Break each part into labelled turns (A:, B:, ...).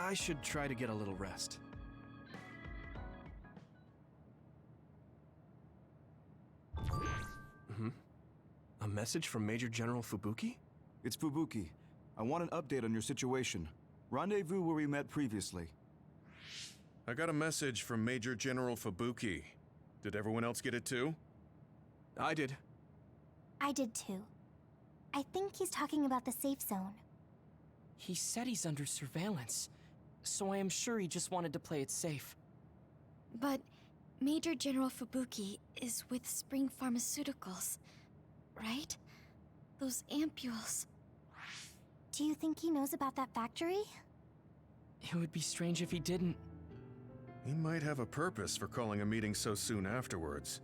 A: I should try to get a little rest. A message from Major General Fubuki?
B: It's Fubuki. I want an update on your situation. Rendezvous where we met previously.
C: I got a message from Major General Fubuki. Did everyone else get it too?
A: I did.
D: I did too. I think he's talking about the safe zone.
E: He said he's under surveillance, so I am sure he just wanted to play it safe.
F: But Major General Fubuki is with Spring Pharmaceuticals, right? Those ampules.
D: Do you think he knows about that factory?
E: It would be strange if he didn't.
C: He might have a purpose for calling a meeting so soon afterwards.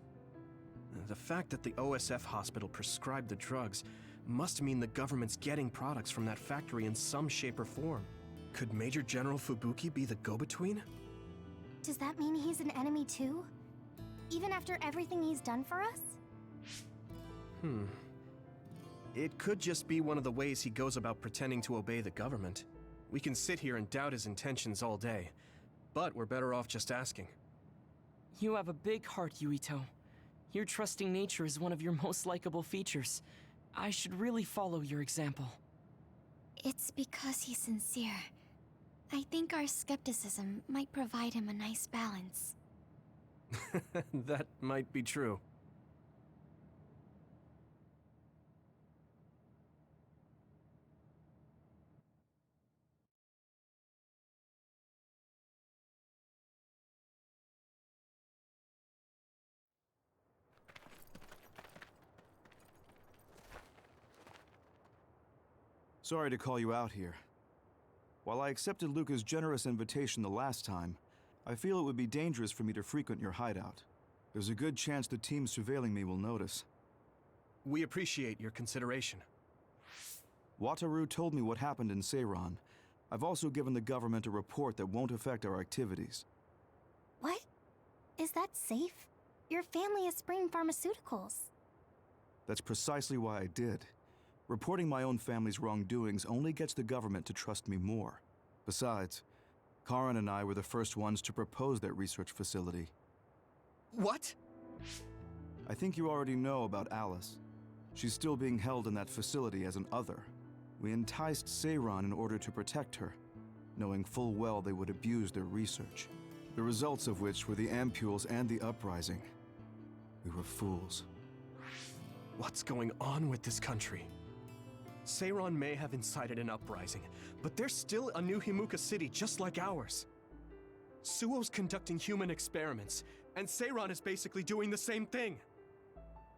A: The fact that the OSF hospital prescribed the drugs must mean the government's getting products from that factory in some shape or form. Could Major General Fubuki be the go-between?
D: Does that mean he's an enemy too? Even after everything he's done for us?
A: It could just be one of the ways he goes about pretending to obey the government. We can sit here and doubt his intentions all day, but we're better off just asking.
E: You have a big heart, Yuito. Your trusting nature is one of your most likable features. I should really follow your example.
F: It's because he's sincere. I think our skepticism might provide him a nice balance.
A: That might be true.
B: Sorry to call you out here. While I accepted Luca's generous invitation the last time, I feel it would be dangerous for me to frequent your hideout. There's a good chance the team surveilling me will notice.
A: We appreciate your consideration.
B: Wataru told me what happened in Seiran. I've also given the government a report that won't affect our activities.
D: What? Is that safe? Your family is Spring Pharmaceuticals.
B: That's precisely why I did. Reporting my own family's wrongdoings only gets the government to trust me more. Besides, Karin and I were the first ones to propose that research facility.
A: What?
B: I think you already know about Alice. She's still being held in that facility as an other. We enticed Seiran in order to protect her, knowing full well they would abuse their research. The results of which were the ampules and the uprising. We were fools.
A: What's going on with this country? Seiran may have incited an uprising, but there's still a new Himuka city just like ours. Suo's conducting human experiments, and Seiran is basically doing the same thing.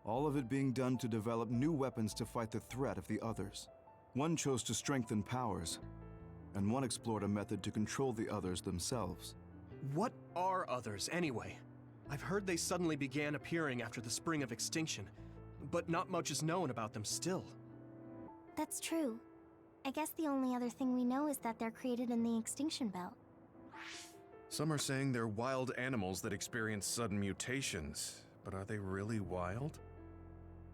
B: All of it being done to develop new weapons to fight the threat of the others. One chose to strengthen powers, and one explored a method to control the others themselves.
A: What are others, anyway? I've heard they suddenly began appearing after the Spring of Extinction, but not much is known about them still.
D: That's true. I guess the only other thing we know is that they're created in the extinction belt.
C: Some are saying they're wild animals that experience sudden mutations, but are they really wild?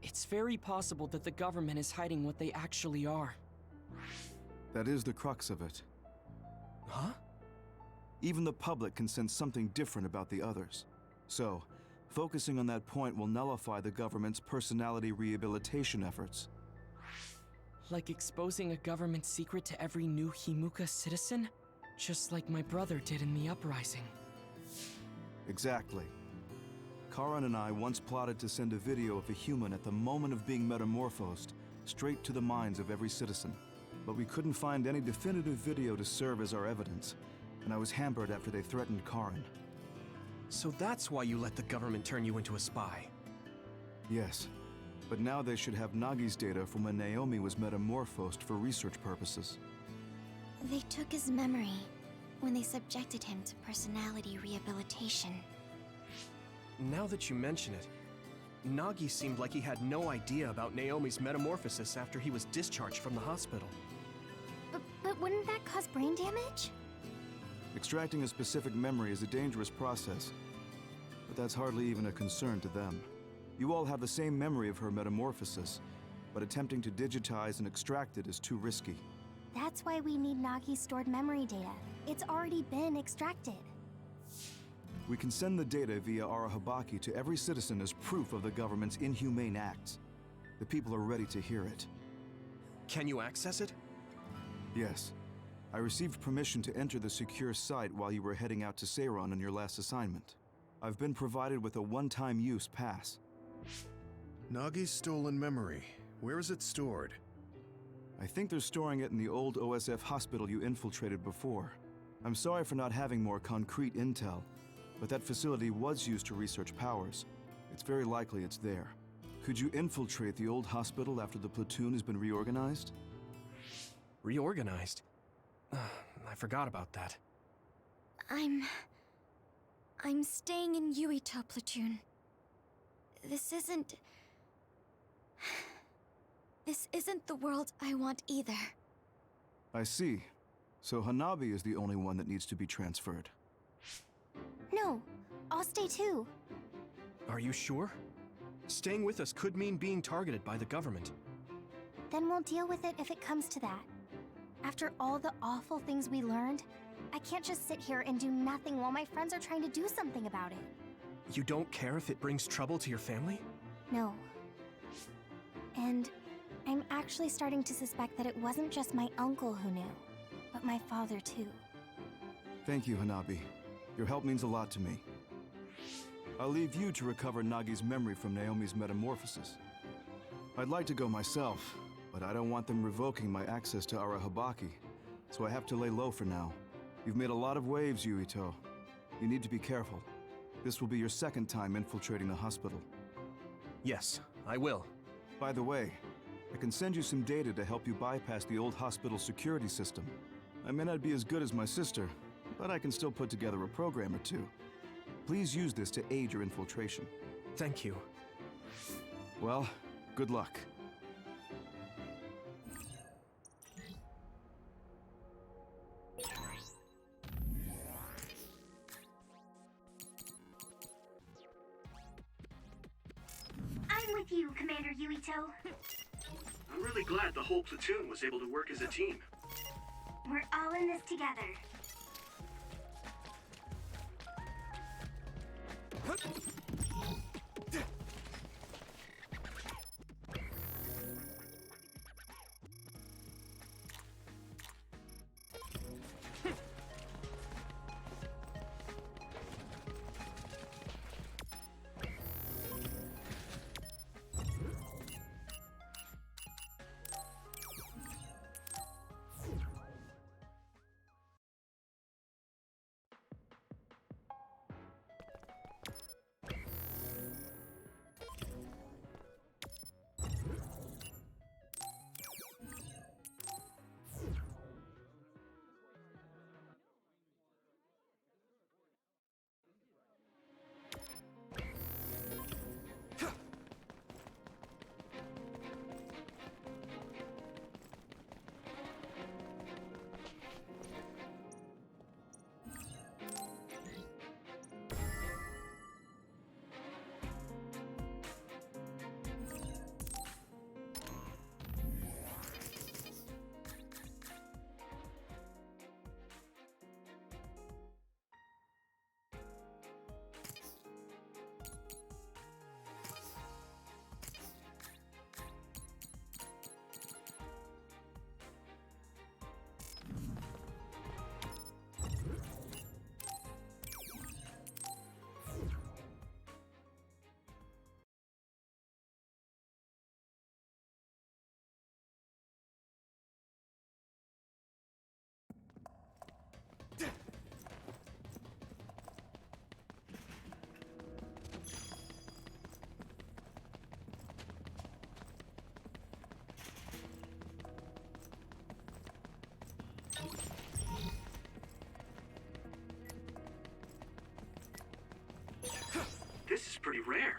E: It's very possible that the government is hiding what they actually are.
B: That is the crux of it.
A: Huh?
B: Even the public can sense something different about the others. So, focusing on that point will nullify the government's personality rehabilitation efforts.
E: Like exposing a government secret to every new Himuka citizen? Just like my brother did in the uprising.
B: Exactly. Karin and I once plotted to send a video of a human at the moment of being metamorphosed straight to the minds of every citizen. But we couldn't find any definitive video to serve as our evidence, and I was hampered after they threatened Karin.
A: So that's why you let the government turn you into a spy.
B: Yes, but now they should have Nagi's data from when Naomi was metamorphosed for research purposes.
F: They took his memory when they subjected him to personality rehabilitation.
A: Now that you mention it, Nagi seemed like he had no idea about Naomi's metamorphosis after he was discharged from the hospital.
D: But wouldn't that cause brain damage?
B: Extracting a specific memory is a dangerous process, but that's hardly even a concern to them. You all have the same memory of her metamorphosis, but attempting to digitize and extract it is too risky.
D: That's why we need Nagi's stored memory data. It's already been extracted.
B: We can send the data via Arahabaki to every citizen as proof of the government's inhumane acts. The people are ready to hear it.
A: Can you access it?
B: Yes. I received permission to enter the secure site while you were heading out to Seiron on your last assignment. I've been provided with a one-time use pass.
C: Nagi's stolen memory. Where is it stored?
B: I think they're storing it in the old OSF hospital you infiltrated before. I'm sorry for not having more concrete intel, but that facility was used to research powers. It's very likely it's there. Could you infiltrate the old hospital after the platoon has been reorganized?
A: Reorganized? I forgot about that.
F: I'm staying in Yuito platoon. This isn't the world I want either.
B: I see. So Hanabi is the only one that needs to be transferred.
D: No, I'll stay too.
A: Are you sure? Staying with us could mean being targeted by the government.
D: Then we'll deal with it if it comes to that. After all the awful things we learned, I can't just sit here and do nothing while my friends are trying to do something about it.
A: You don't care if it brings trouble to your family?
D: No. And I'm actually starting to suspect that it wasn't just my uncle who knew, but my father too.
B: Thank you, Hanabi. Your help means a lot to me. I'll leave you to recover Nagi's memory from Naomi's metamorphosis. I'd like to go myself, but I don't want them revoking my access to Arahabaki, so I have to lay low for now. You've made a lot of waves, Yuito. You need to be careful. This will be your second time infiltrating the hospital.
A: Yes, I will.
B: By the way, I can send you some data to help you bypass the old hospital security system. I may not be as good as my sister, but I can still put together a program or two. Please use this to aid your infiltration.
A: Thank you.
B: Well, good luck.
D: I'm with you, Commander Yuito.
A: I'm really glad the whole platoon was able to work as a team.
D: We're all in this together.
A: This is pretty rare.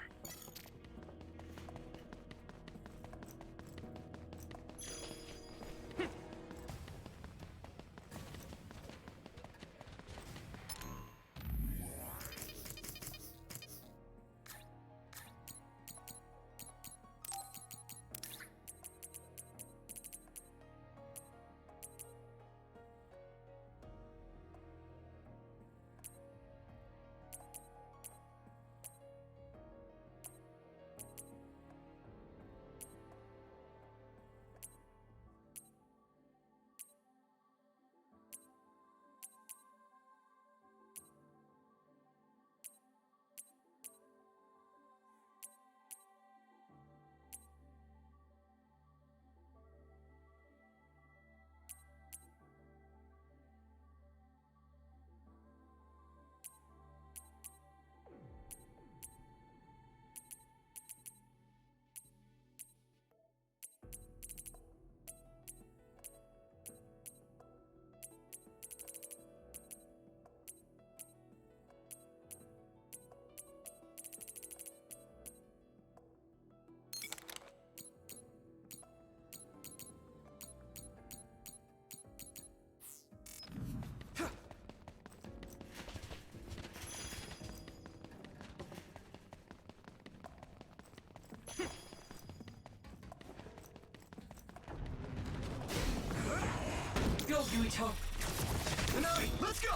E: Yuito.
A: Hanami, let's go!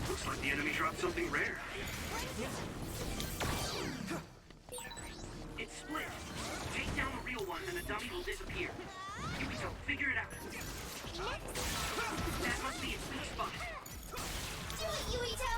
G: Looks like the enemy dropped something rare. It's split. Take down the real one and the dummy will disappear. Yuito, figure it out. That must be its weak spot.
D: Do it, Yuito!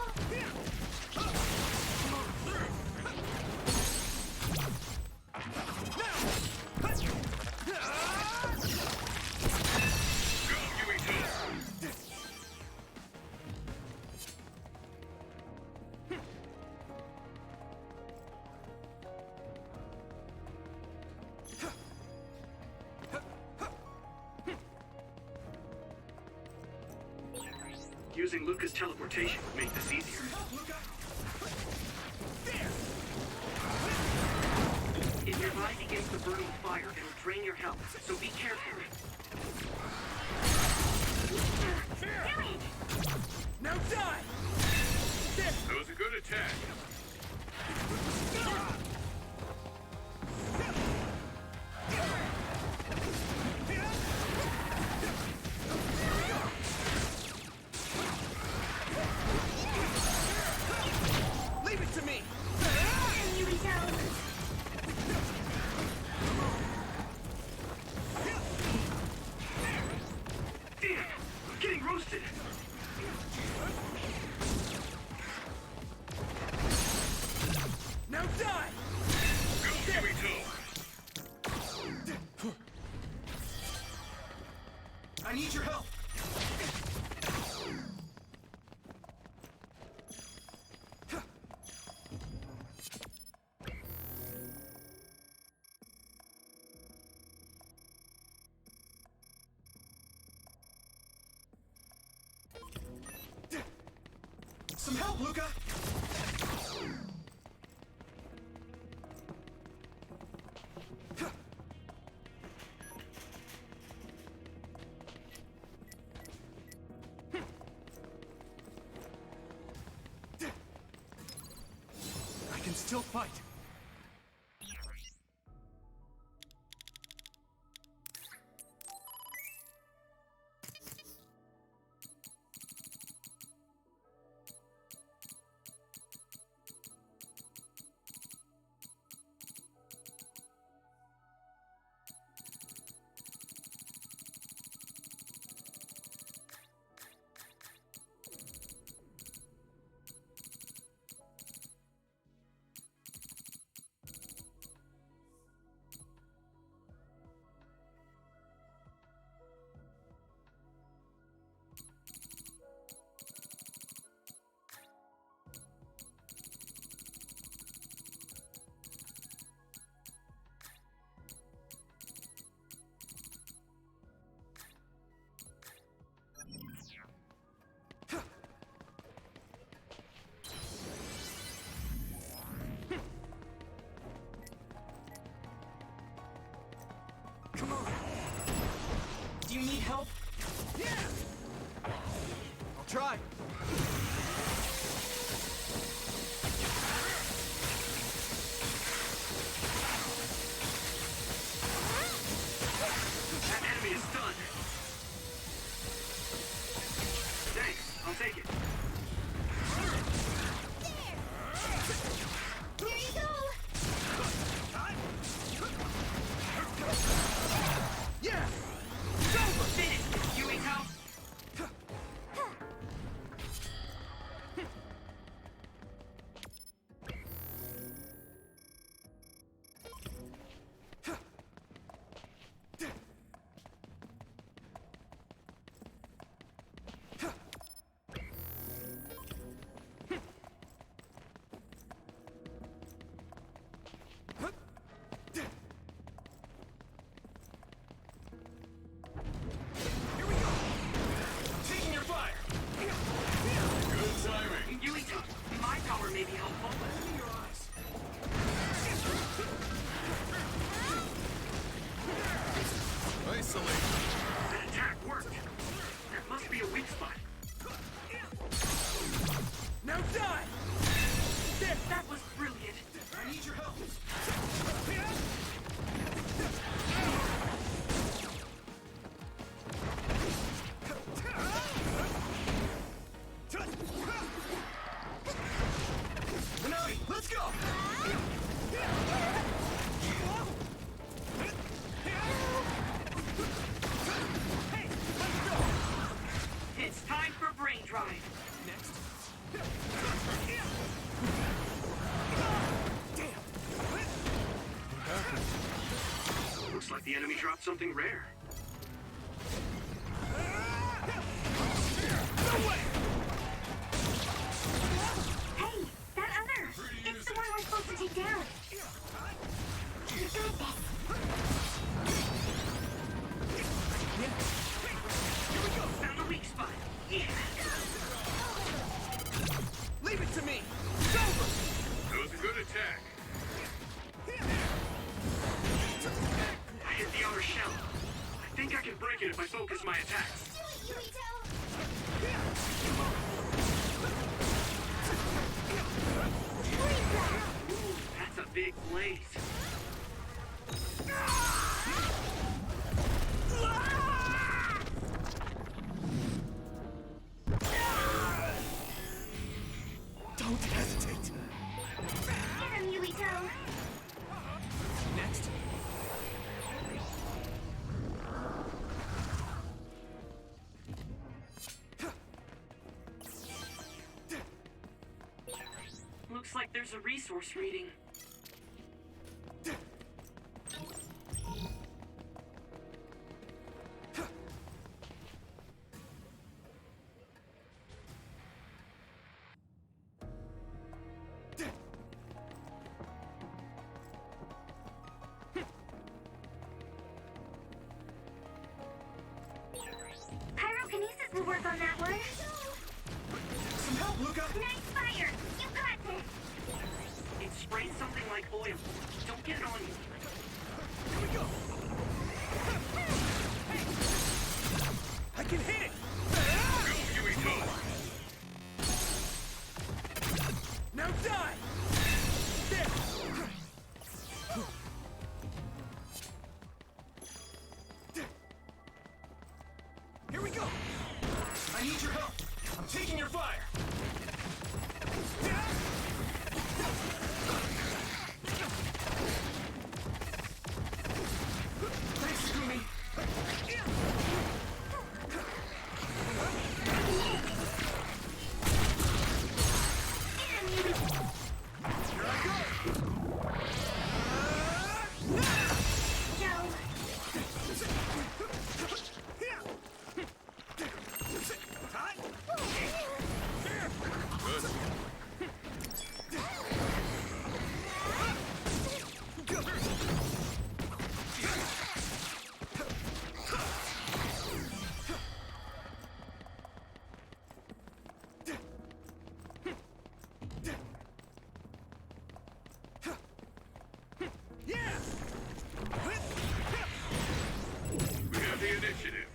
G: Using Luca's teleportation would make this easier. If your body begins to burn with fire, it'll drain your health, so be careful.
A: Now die!
C: That was a good attack.
A: Leave it to me!
G: Damn! I'm getting roasted!
A: Now die!
C: Go, Yuito.
A: I need your help! Some help, Luca! I can still fight. Come on!
E: Do you need help?
A: Yeah! I'll try!
G: That enemy is stunned. Thanks, I'll take it.
D: Here you go!
A: Yeah!
G: Finish, Yuito! something rare.
D: Hey, that other! It's the one we're supposed to take down! You got this!
G: Found the weak spot. Yeah.
A: Leave it to me!
C: That was a good attack.
G: I hit the outer shell. I think I can break it if I focus my attacks.
D: Do it, Yuito!
G: Ooh, that's a big blaze.
A: Don't hesitate!
D: Get him, Yuito!
A: Next.
G: Looks like there's a resource reading.
D: Pyrokinesis will work on that one.
A: Some help, Luca!
D: Nice fire! You got this!
G: It sprays something like oil. Don't get it on you.
A: Here we go! I can hit it! Now die! There! Here we go! I need your help! I'm taking your fire! Thanks, Gumi! Here I go!
C: We have the initiative.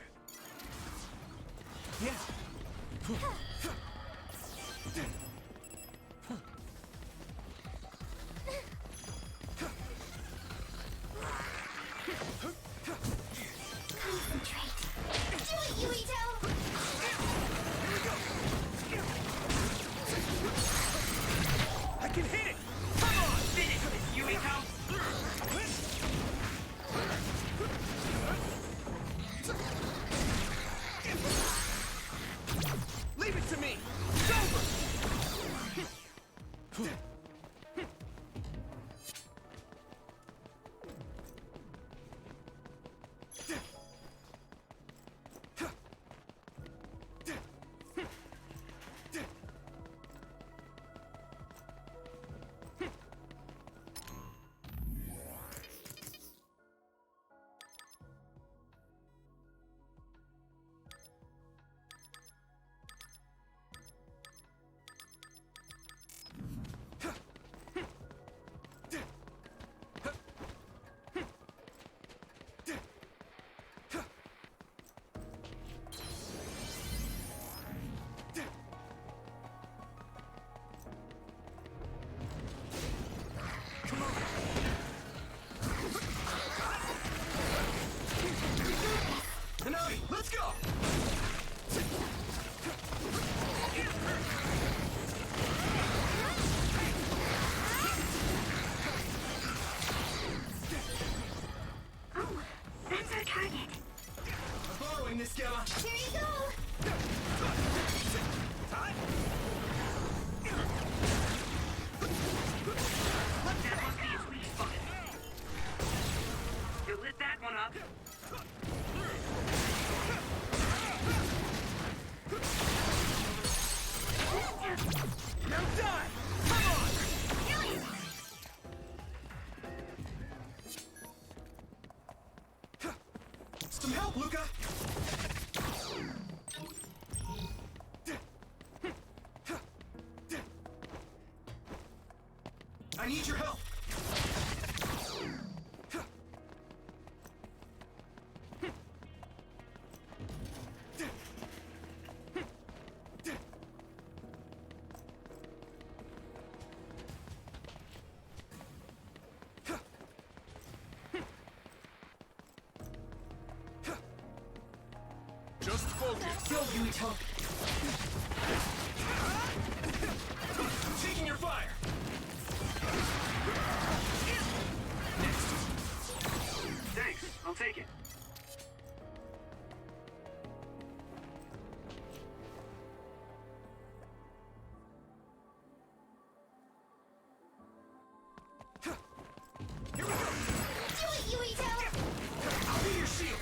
A: I can hit it!
G: Come on, finish this, Yuito!
A: Leave it to me! It's over! Hanabi, let's go!
D: Oh, that's our target.
A: I'm borrowing this, Gamma.
D: Here you go!
A: Time?
G: That must be its weak spot. You lit that one up.
A: I need your help!
C: Just focus.
E: Go, Yuito!
A: I'm taking your fire!
G: Thanks, I'll take it.
A: Here we go!
D: Do it, Yuito!
A: I'll be your shield!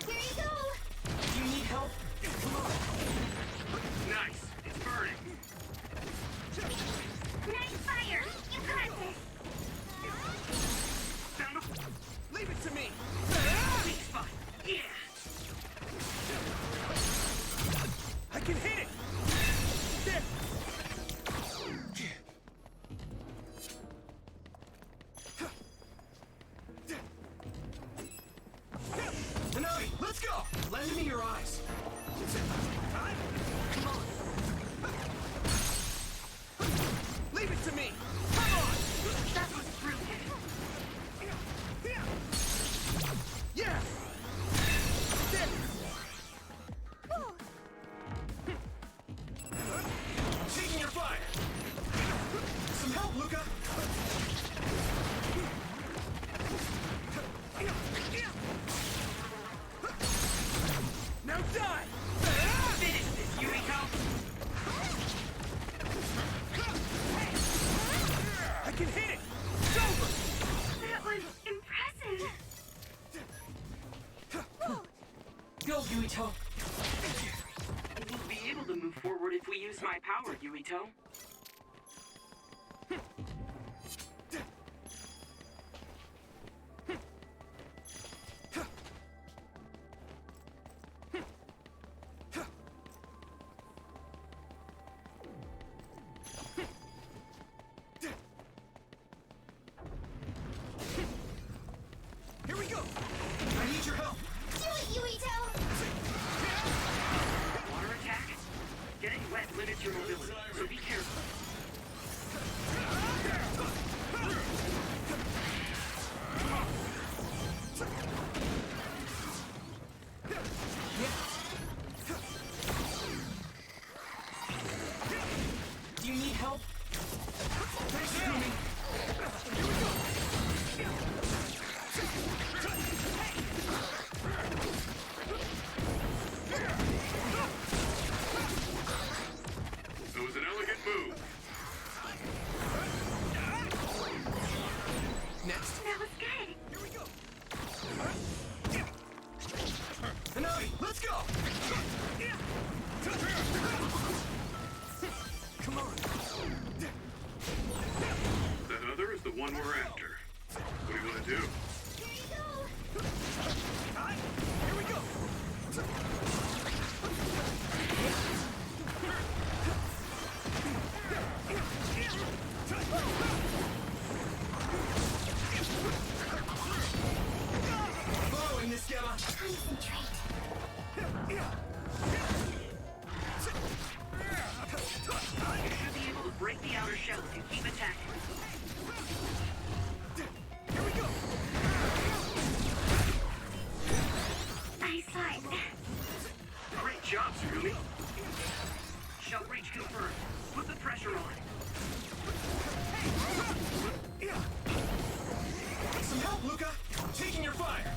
D: Here you go!
E: Do you need help?
G: Nice, it's burning.
D: Nice fire! You got this!
G: Found a
A: Leave it to me!
G: weak spot. Yeah.
A: I can hit it! There! Hanami, let's go! Lend me your eyes. Come on. Leave it to me! Come on!
G: That was brilliant.
A: Yeah! There! I'm taking your fire! Some help, Luca! Now die!
G: Finish this, Yuriko.
A: I can hit it! It's over!
D: That was impressive!
E: Go, Yuito!
G: We'll be able to move forward if we use my power, Yurito.
A: Here we go! I need your help!
D: Do it, Yuito!
G: Water attack? Getting wet limits your mobility, so be careful.
E: Do you need help?
A: Thanks for coming! Here we go!
G: It was an elegant move.
A: Next!
D: That was good!
A: Here we go! Hanami, let's go! Come on!
G: That other is the one we're after. What do you want to do?
D: Here you go!
A: Here we go! Following this, Gamma!
D: Concentrate.
G: You should be able to break the outer shell if you keep attacking.
A: Here we go!
D: Nice fight.
G: Great job, Tsugumi. Shell breach confirmed. Put the pressure on.
A: Some help, Luca! I'm taking your fire!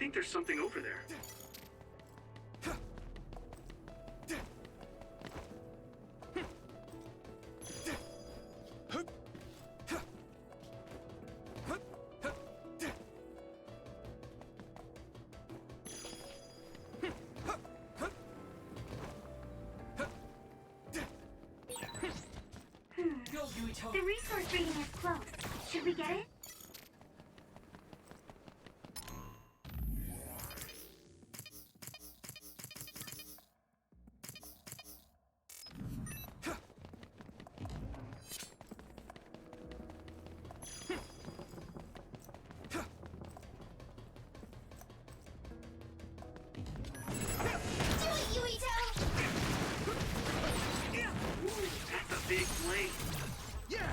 G: think there's something over there.
E: Go, Yuito.
D: The resource reading is close. Should we get it?
G: That's a big blade.
A: Yeah!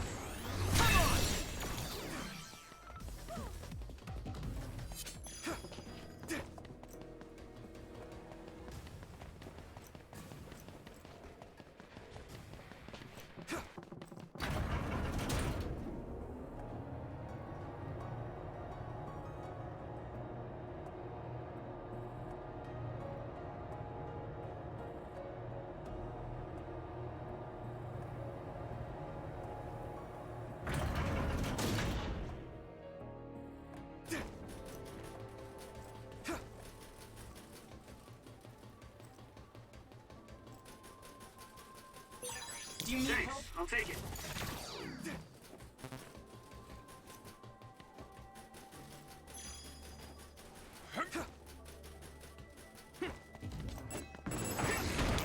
E: Do you need
G: Thanks,
E: help?
G: I'll take it.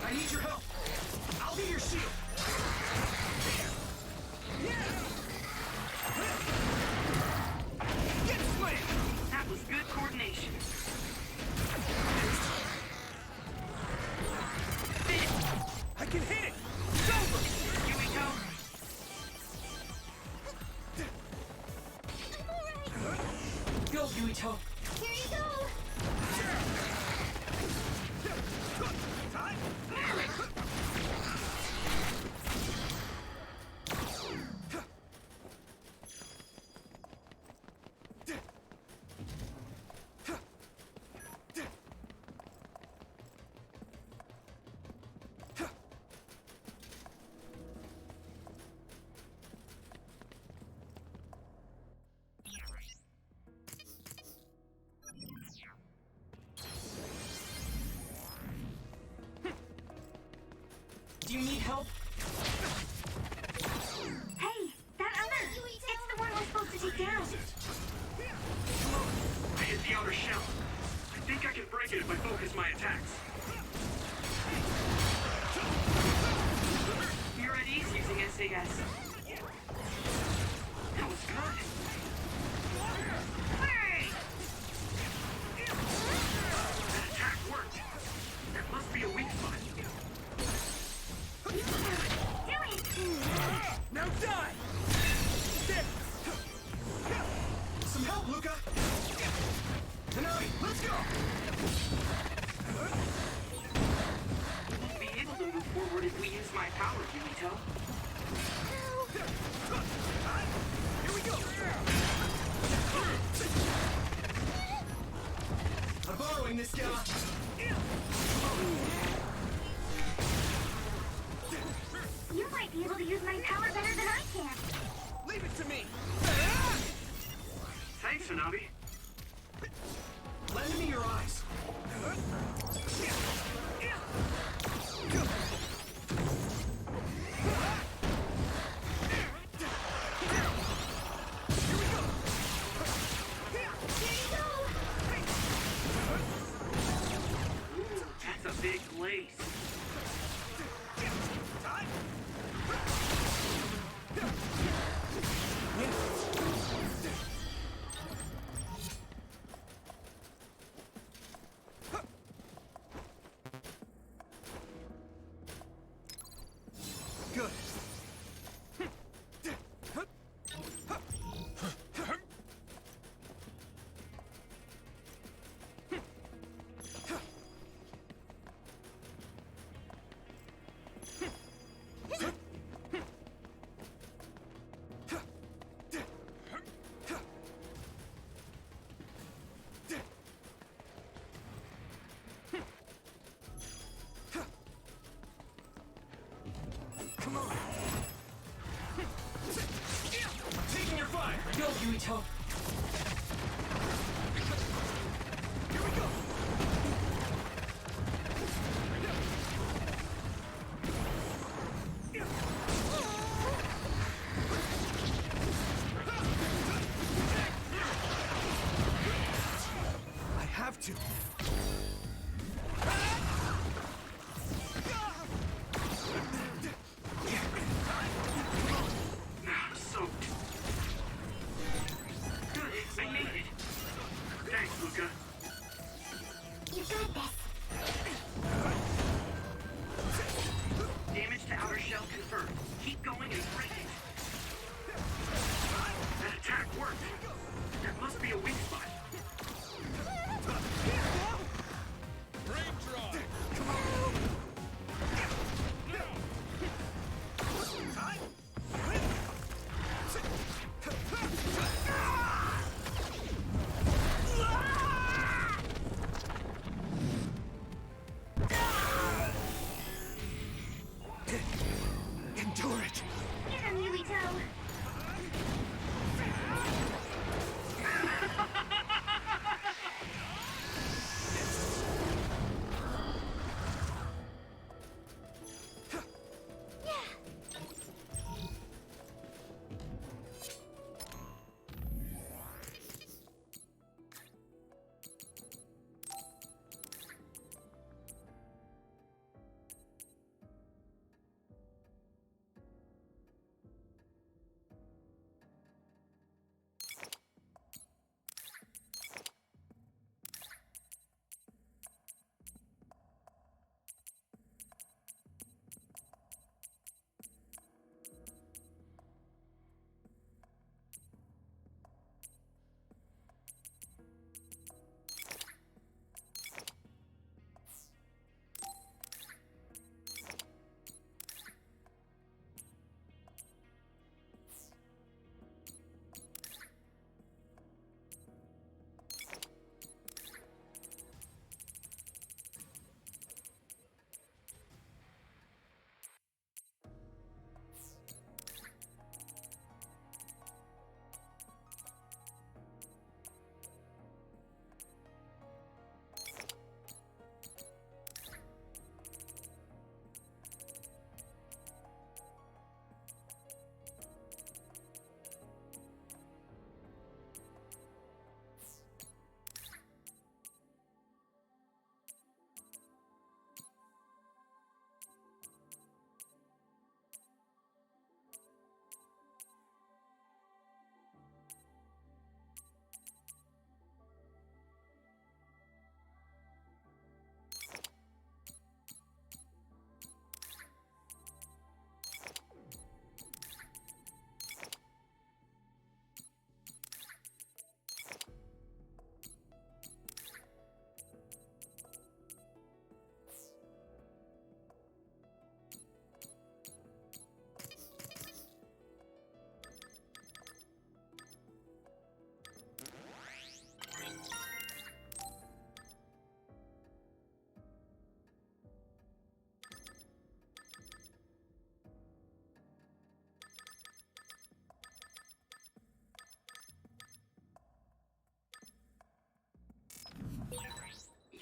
A: I need your help. I'll be your shield. Get slammed!
G: That was good coordination.
A: I can hit it! It's over!
G: Yuito,
E: Go, Yuito.
D: Here you go!
E: Do you need help?
D: Hey, that other! It's the one we're supposed to take down!
G: I hit the outer shell. I think I can break it if I focus my attacks. You're at ease using SAS. That was good. Hey! That attack worked. There must be a weak spot.
D: Do it!
A: Now die! There! Some help, Luca! Hanami, let's go!
G: Won't be able to move forward if we use my power, Yuito.
A: Here we go! I'm borrowing this guy.
D: You might be able to use my power better than I can.
A: Leave it to me!
G: Thanks, Hanabi.
A: Lend me your eyes.
E: Yuito.
A: Here we go! I have to.
G: Soaked. Good, I made it. Thanks, Luca.
D: You got this.
G: Damage to outer shell confirmed. Keep going and break it. That attack worked. That must be a weak spot.
A: Endure it!
D: Get him, Yuito!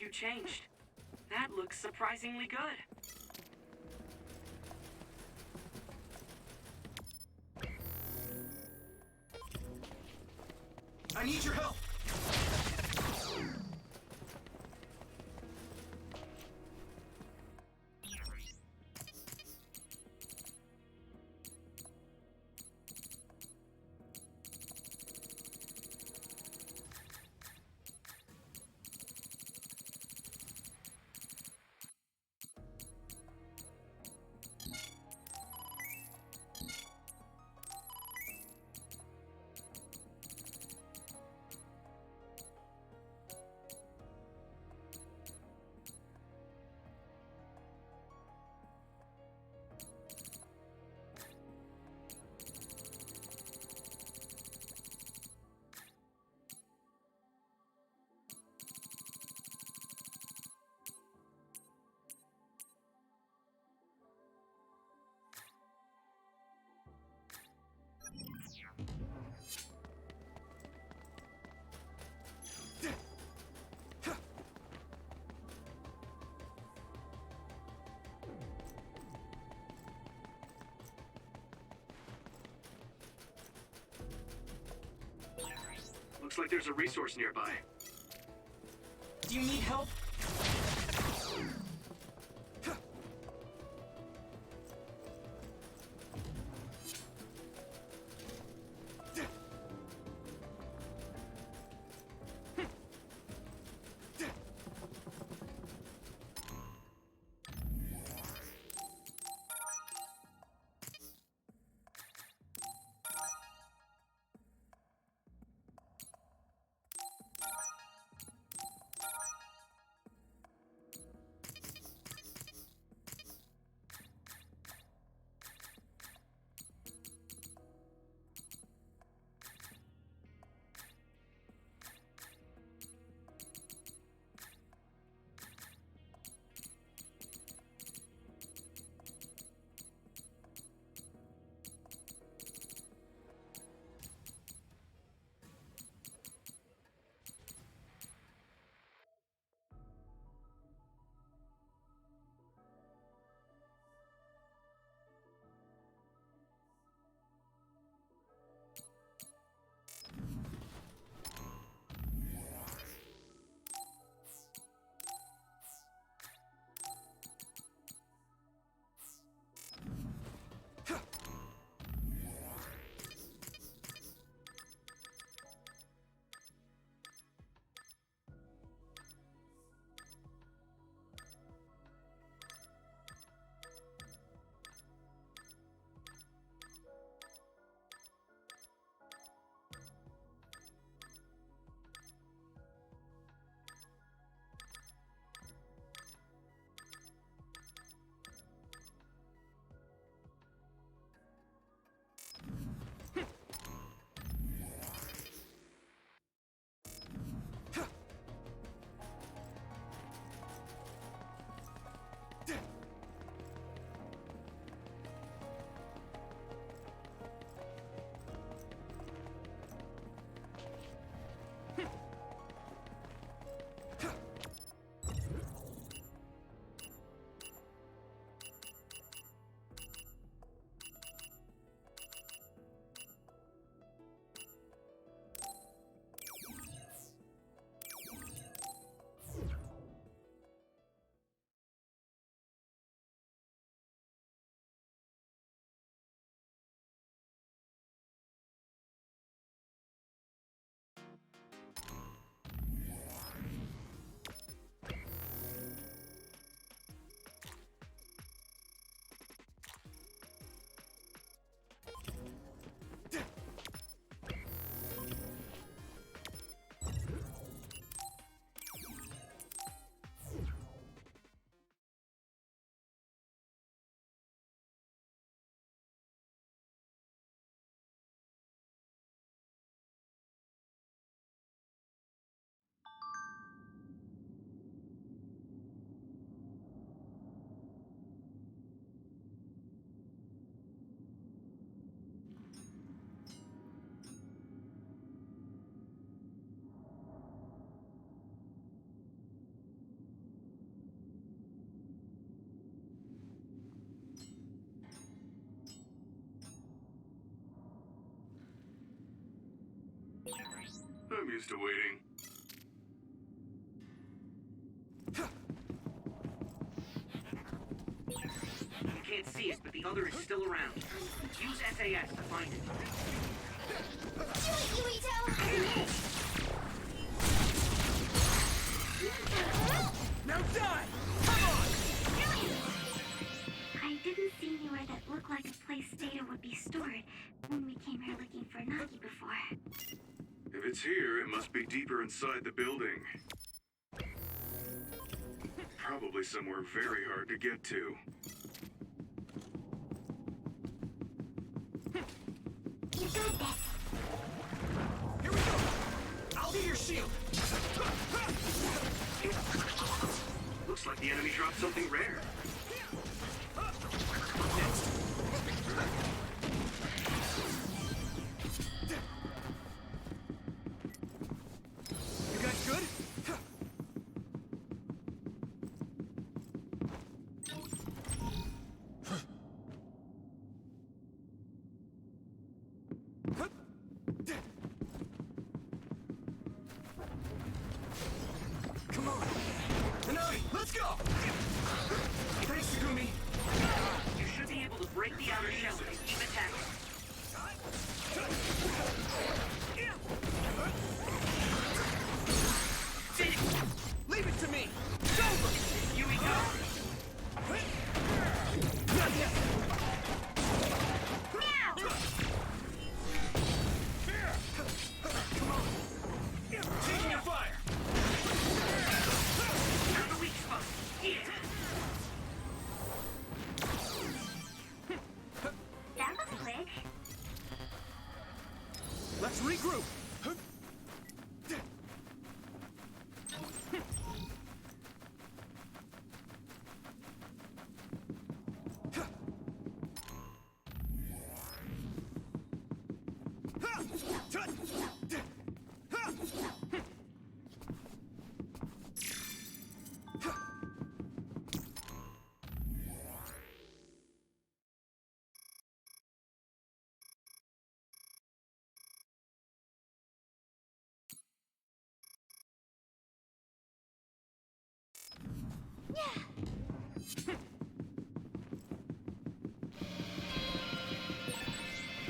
G: You changed. That looks surprisingly good.
A: I need your help!
G: Looks like there's a resource nearby.
E: Do you need help?
G: I'm used to waiting. You can't see it, but the other is still around. Use SAS to find it.
D: Do it, Yuito!
E: Now die! Come on!
F: I didn't see anywhere that looked like a place data would be stored when we came here looking for Nagi before.
G: If it's here, it must be deeper inside the building. Probably somewhere very hard to get to.
D: You got this.
A: Here we go! I'll be your shield!
G: Looks like the enemy dropped something rare.
A: You guys good? let's go! Thanks, Sugumi!
G: You should be able to break the outer shell and keep attacking.
A: Leave it to me! It's over!
G: Here we go!
A: Not yet! Come on! Taking your fire!
G: Found the weak spot. Yeah.
D: That was quick.
A: Let's regroup!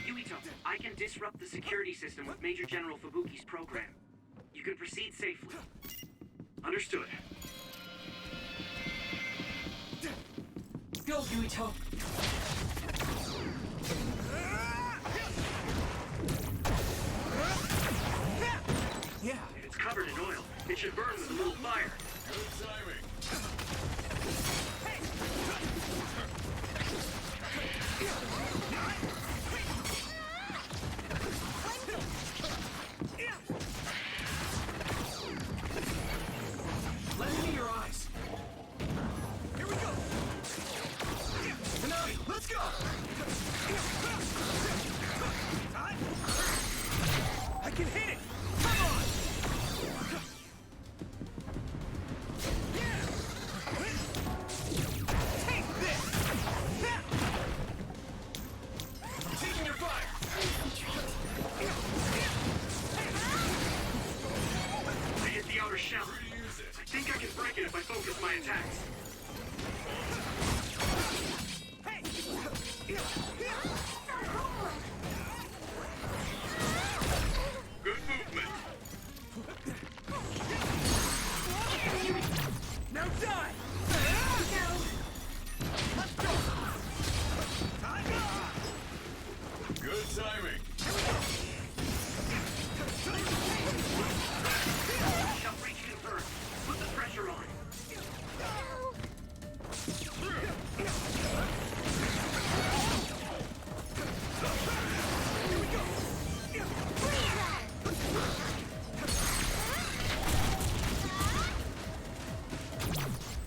G: Yuito, I can disrupt the security system with Major General Fubuki's program. You can proceed safely. Understood.
E: Go, Yuito!
A: Yeah,
G: If it's covered in oil, it should burn with a little fire.
C: Good timing.
A: let me see your eyes. Here we go! Hanami, let's go! I can hit it! Come on! Take this! Taking your fire!
G: I hit the outer shell. I think I can break it if I focus my attacks. Good movement.
A: Now die! Let's go!
C: Good timing.
G: Shell breach confirmed. Put the pressure on.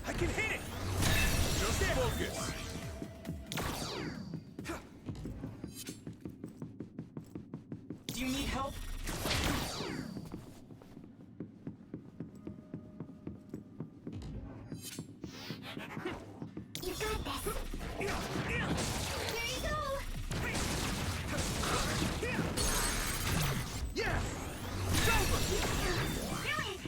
A: I can hit it!
C: Just focus.
E: Do you need help?
D: You got this. There you go.
A: Yeah! It's over!
D: Brilliant.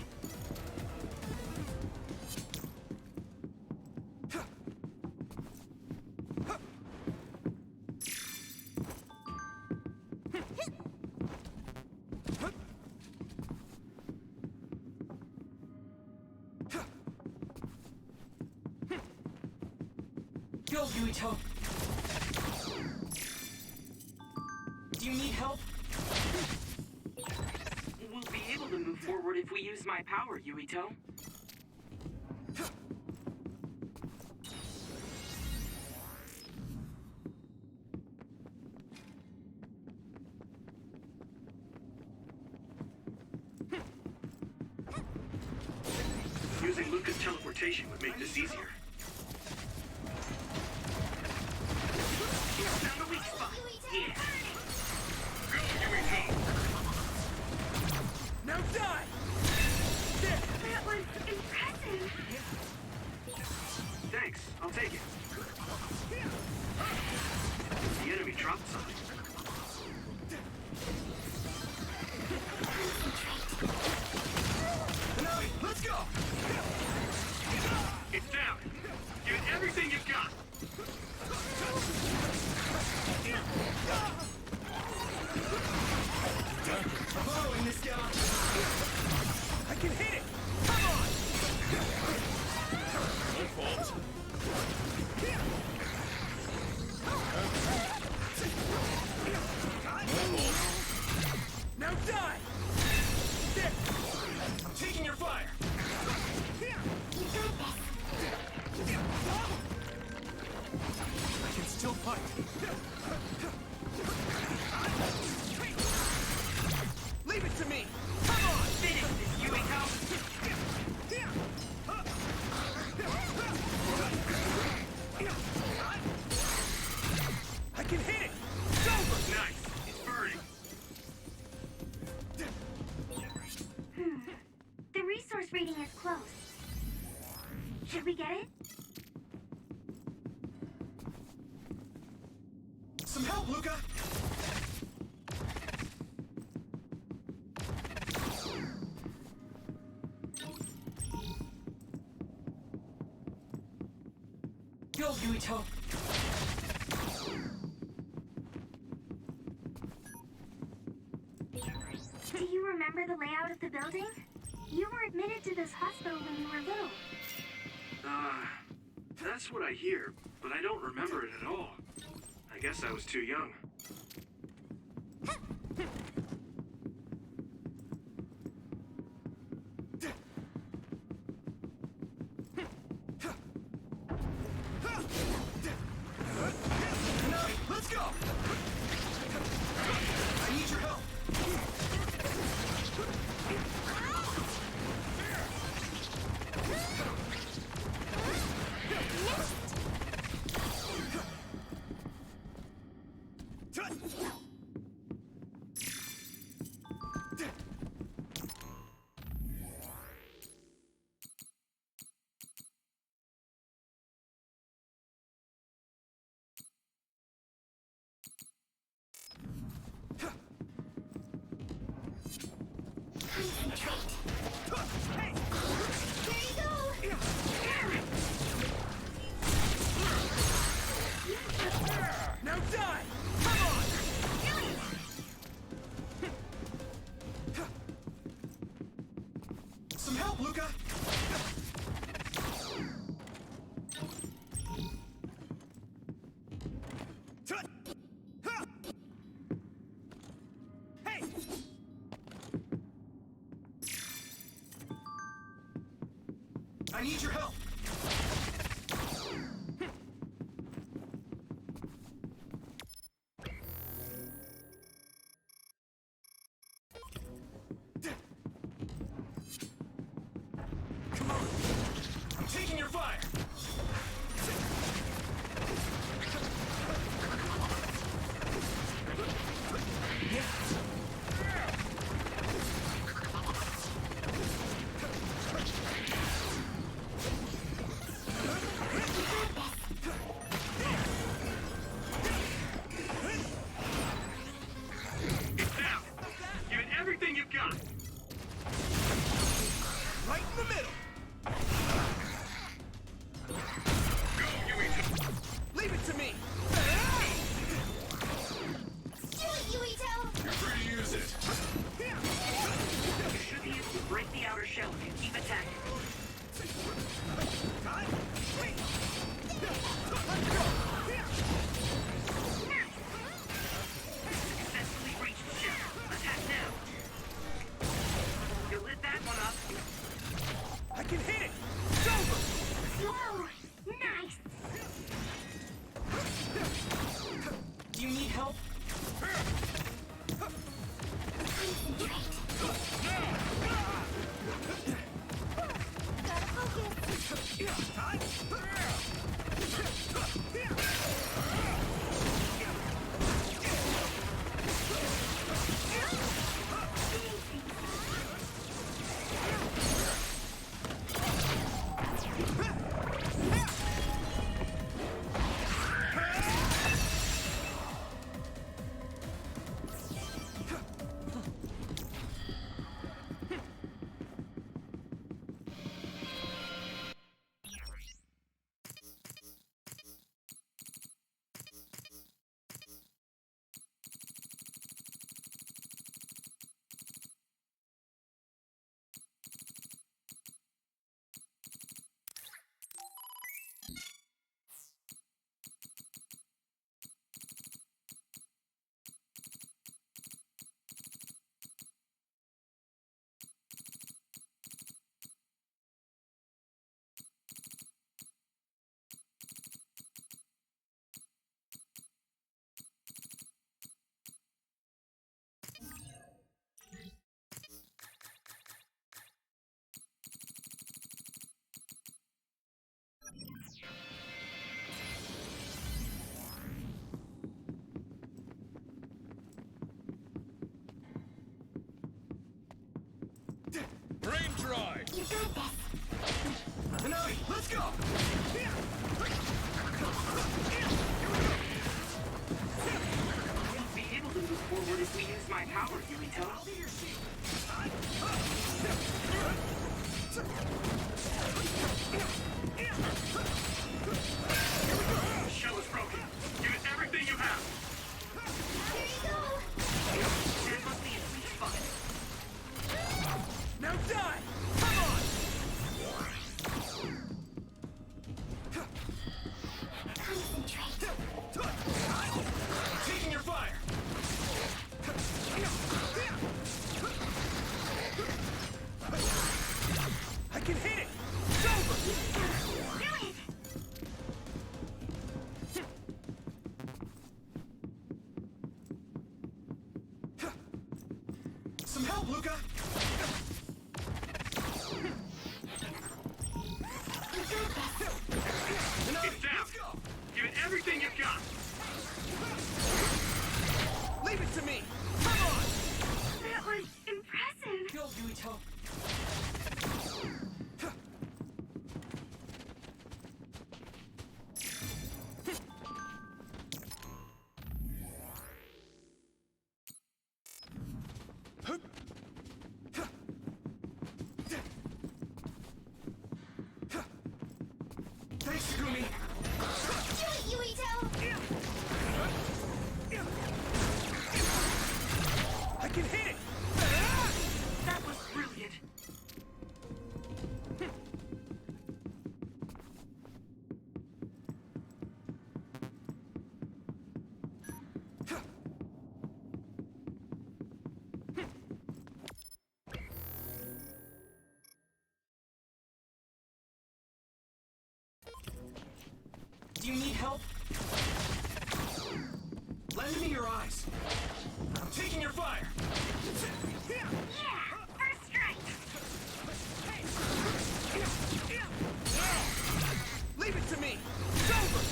E: Go, Yuito! Do you need help?
G: We'll be able to move forward if we use my power, Yuito. Using Luca's teleportation would make this easier. Found a weak spot. Yeah. Go, Yuito.
A: Now die!
D: That was impressive.
G: Thanks, I'll take it. The enemy dropped something.
A: Hanami, let's go!
G: It
A: get on. I can hit it! Come on!
C: No fault.
A: Now die! There! I'm taking your fire!
D: You got this.
A: I can still fight. Leave it to me! Come on!
G: Finish this, Yuito!
A: I can hit it! It's over!
G: Nice. It's burning.
D: The resource reading is close. Should we get it?
A: Some help, Luca!
E: Go, Yuito.
D: Do you remember the layout of the building? You were admitted to this hospital when you were little.
G: That's what I hear, but I don't remember it at all. I guess I was too young.
A: Let's go! I need your help! Now die! Come on! Some help, Luca! Hey! I need your help! Come on! I'm taking your fire!
C: Brain dry!
D: You got this.
A: Hanami, let's go!
G: I won't be able to move forward if we use my power, Yurito. The shell is broken. Use everything you have.
D: Here you go.
G: That must be a sweet spot.
A: Now die! Come on!
D: Concentrate.
A: Taking your fire! I can hit it! It's over!
D: Do it.
A: Some help, Luca!
G: It's down. Give it everything you've got.
A: Leave it to me! Come on!
D: That was impressive.
E: Go, Yuito.
A: Thanks, Takumi!
D: Do it, Yuito.
A: I can hit it!
G: That was brilliant.
E: Do you need help?
A: Lend me your eyes! I'm taking your fire!
D: Yeah, first strike.
A: Leave it to me! It's over!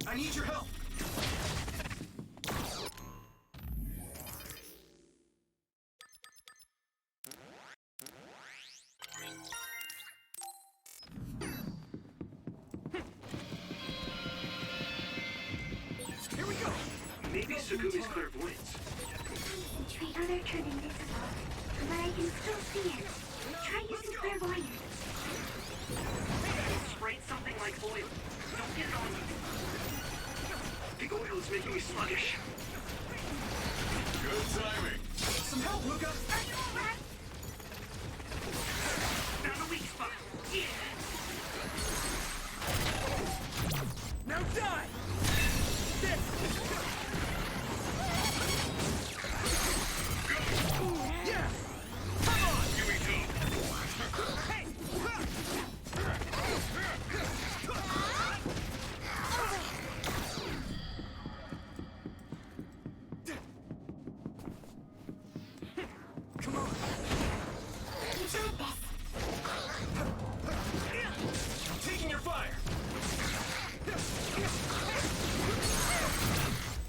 A: I need your help! Here we go!
G: Maybe Sukumi's clairvoyance.
D: Concentrate on their turn invisible, but I can still see it. Try using clairvoyance.
G: Sprayed something like oil. Don't get it on you. The oil is making me sluggish.
C: Good timing.
A: Some help, Luca!
D: Are you alright?
G: Found a weak spot. Yeah.
A: Now die! There! Yeah! Come on!
C: Here we go.
A: Hey! Come on!
D: You got this.
A: I'm taking your fire!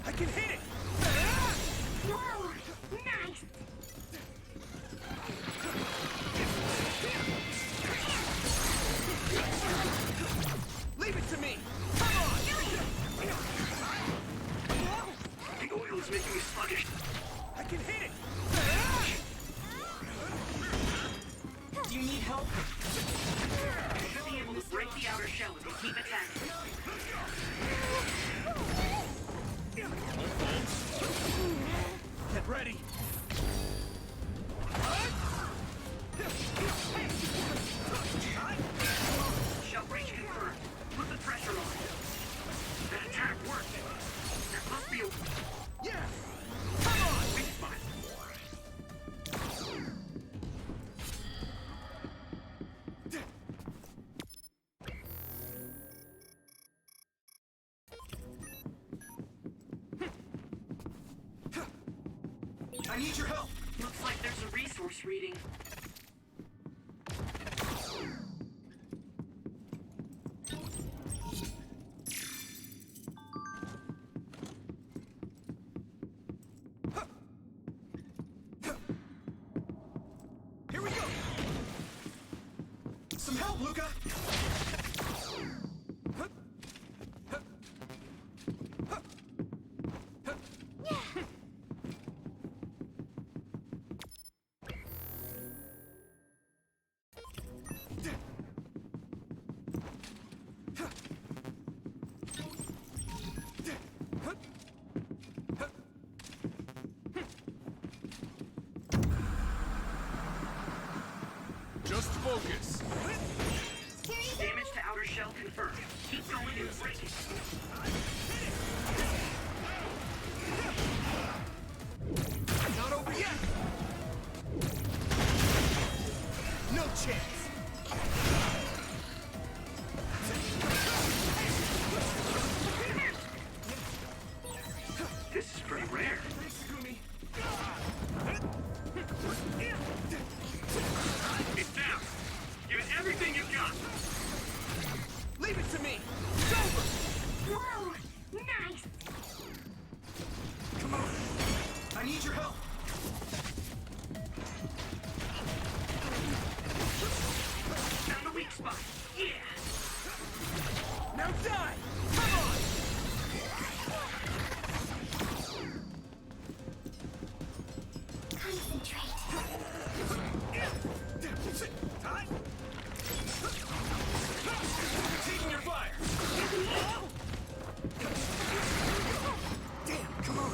A: I can hit it!
D: Whoa, nice.
A: Leave it to me! Come on!
G: The oil is making me sluggish.
A: I can hit it!
E: Do you need help?
G: You should be able to break the outer shell if you keep attacking.
A: Get ready!
G: Shell breach confirmed. Put the pressure on.
A: I need your help!
G: Looks like there's a resource reading.
A: Here we go! Some help, Luca!
C: Just focus.
G: Damage to outer shell confirmed. Keep going and break it.
A: Not over yet! No chance!
G: This is pretty rare. It's down. Give it everything you've got.
A: Leave it to me! It's over!
D: Whoa! Nice!
A: Come on! I need your help!
G: Found the weak spot. Yeah.
A: Now die! Come on!
D: Concentrate.
A: Time! Taking your fire! Damn, come on!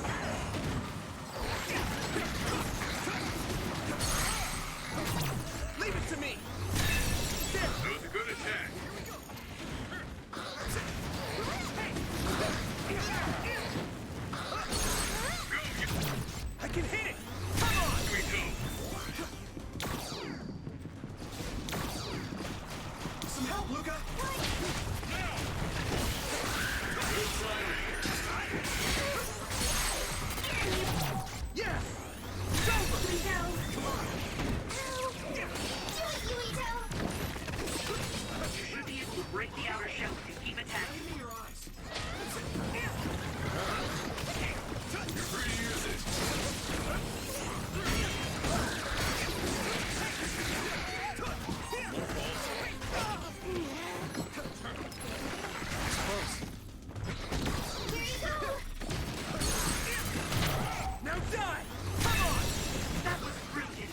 A: Leave it to me!
C: That was a good attack.
A: I can hit it! Come on!
C: Here we go.
A: Some help, Luca! Yeah! It's over! Come on!
G: You should be able to break the outer shell and keep attacking.
A: Give me your eyes!
C: You're free to use it.
A: Now die! Come on!
G: That was brilliant.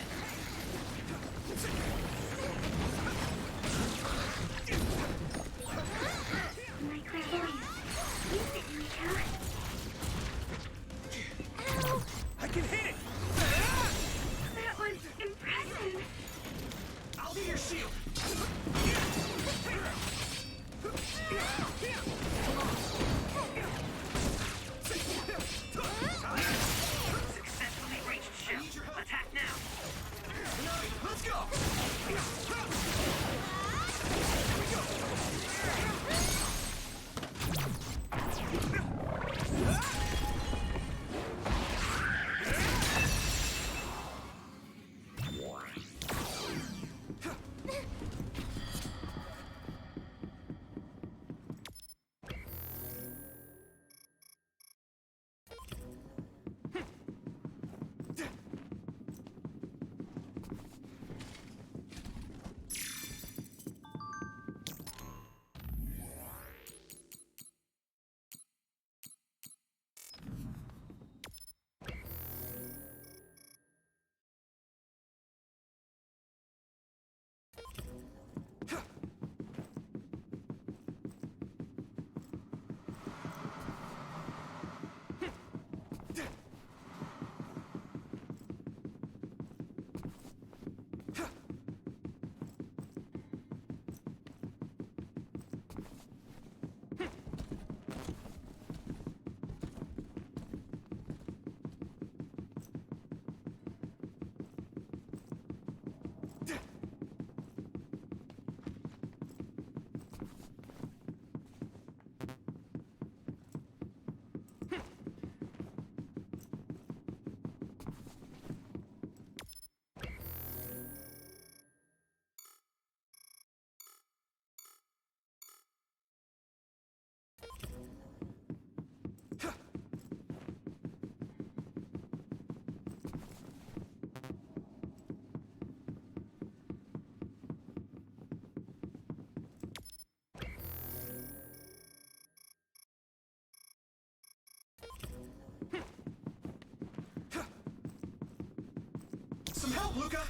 A: Some help, Luca!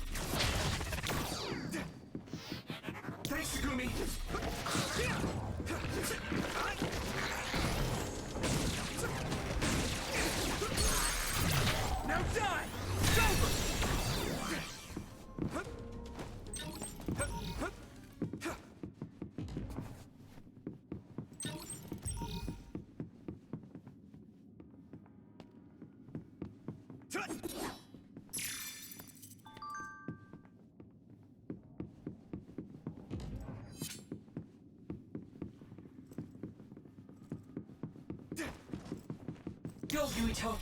A: Thanks, Segumi! Now die! It's over!
E: Go, Yuito!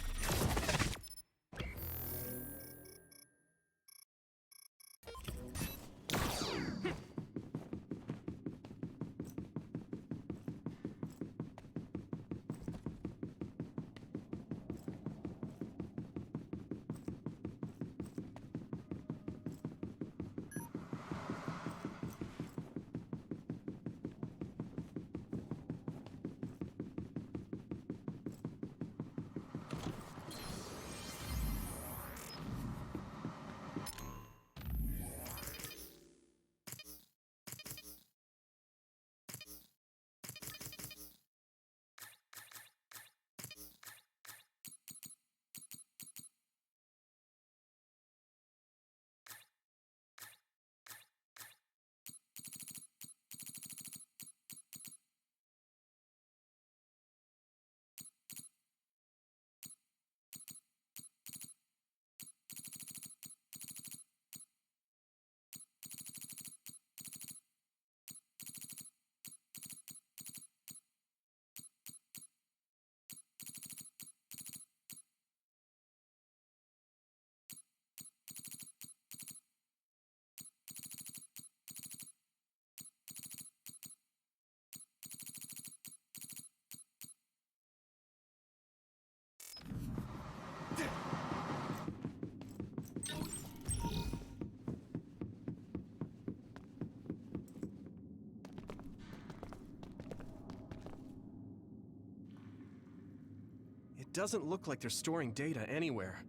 A: It doesn't look like they're storing data anywhere.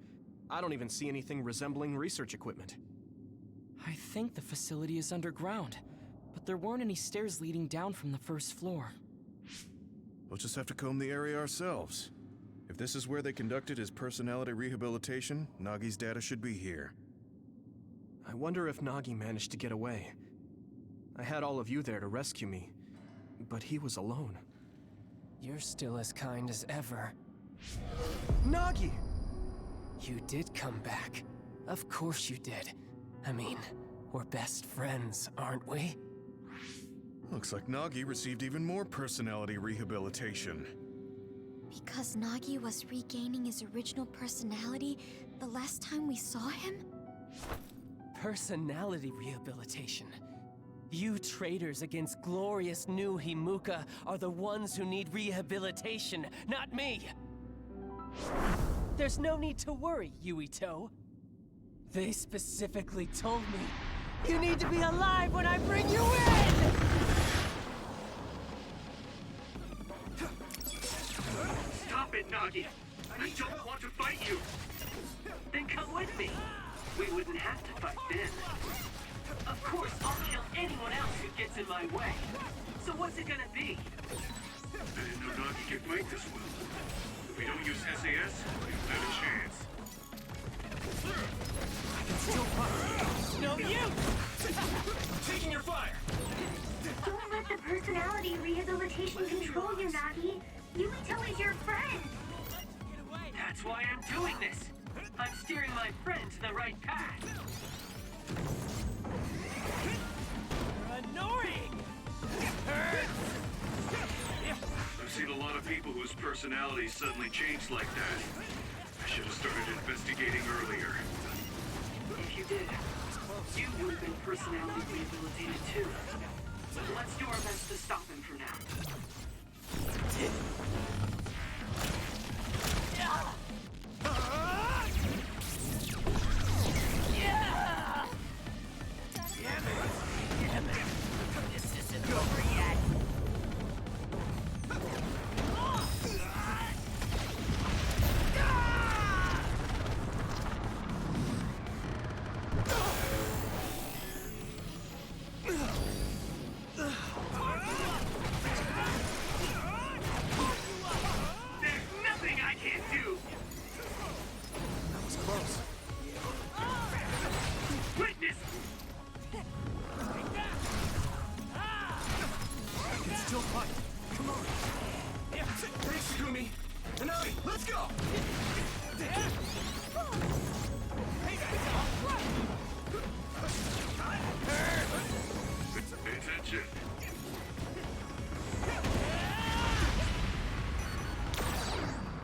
A: I don't even see anything resembling research equipment.
E: I think the facility is underground, but there weren't any stairs leading down from the first floor.
C: We'll just have to comb the area ourselves. If this is where they conducted his personality rehabilitation, Nagi's data should be here.
A: I wonder if Nagi managed to get away. I had all of you there to rescue me, but he was alone.
H: You're still as kind as ever.
A: Nagi!
H: You did come back. Of course you did. I mean, we're best friends, aren't we?
C: Looks like Nagi received even more personality rehabilitation.
F: Because Nagi was regaining his original personality the last time we saw him?
H: Personality rehabilitation. You traitors against glorious new Himuka are the ones who need rehabilitation, not me! There's no need to worry, Yuito. They specifically told me you need to be alive when I bring you in!
G: Stop it, Nagi! I don't want to fight you! Then come with me! We wouldn't have to fight then. Of course, I'll kill anyone else who gets in my way. So what's it gonna be?
I: I didn't know Nagi could fight this well. If we don't use SAS, we don't have a chance.
H: I can still fight. No use!
A: Taking your fire!
D: Don't let the personality rehabilitation control you, Nagi. Yuito is your friend.
G: That's why I'm doing this. I'm steering my friend to the right path.
H: You're annoying! It hurts!
I: I've seen a lot of people whose personalities suddenly changed like that. I should have started investigating earlier.
G: If you did, you would have been personality rehabilitated too. So let's do our best to stop him for now.
H: Damn it! This isn't over yet!
A: final fight. Come on. Yeah, thanks, Takumi. Anami, let's go!
I: Attention.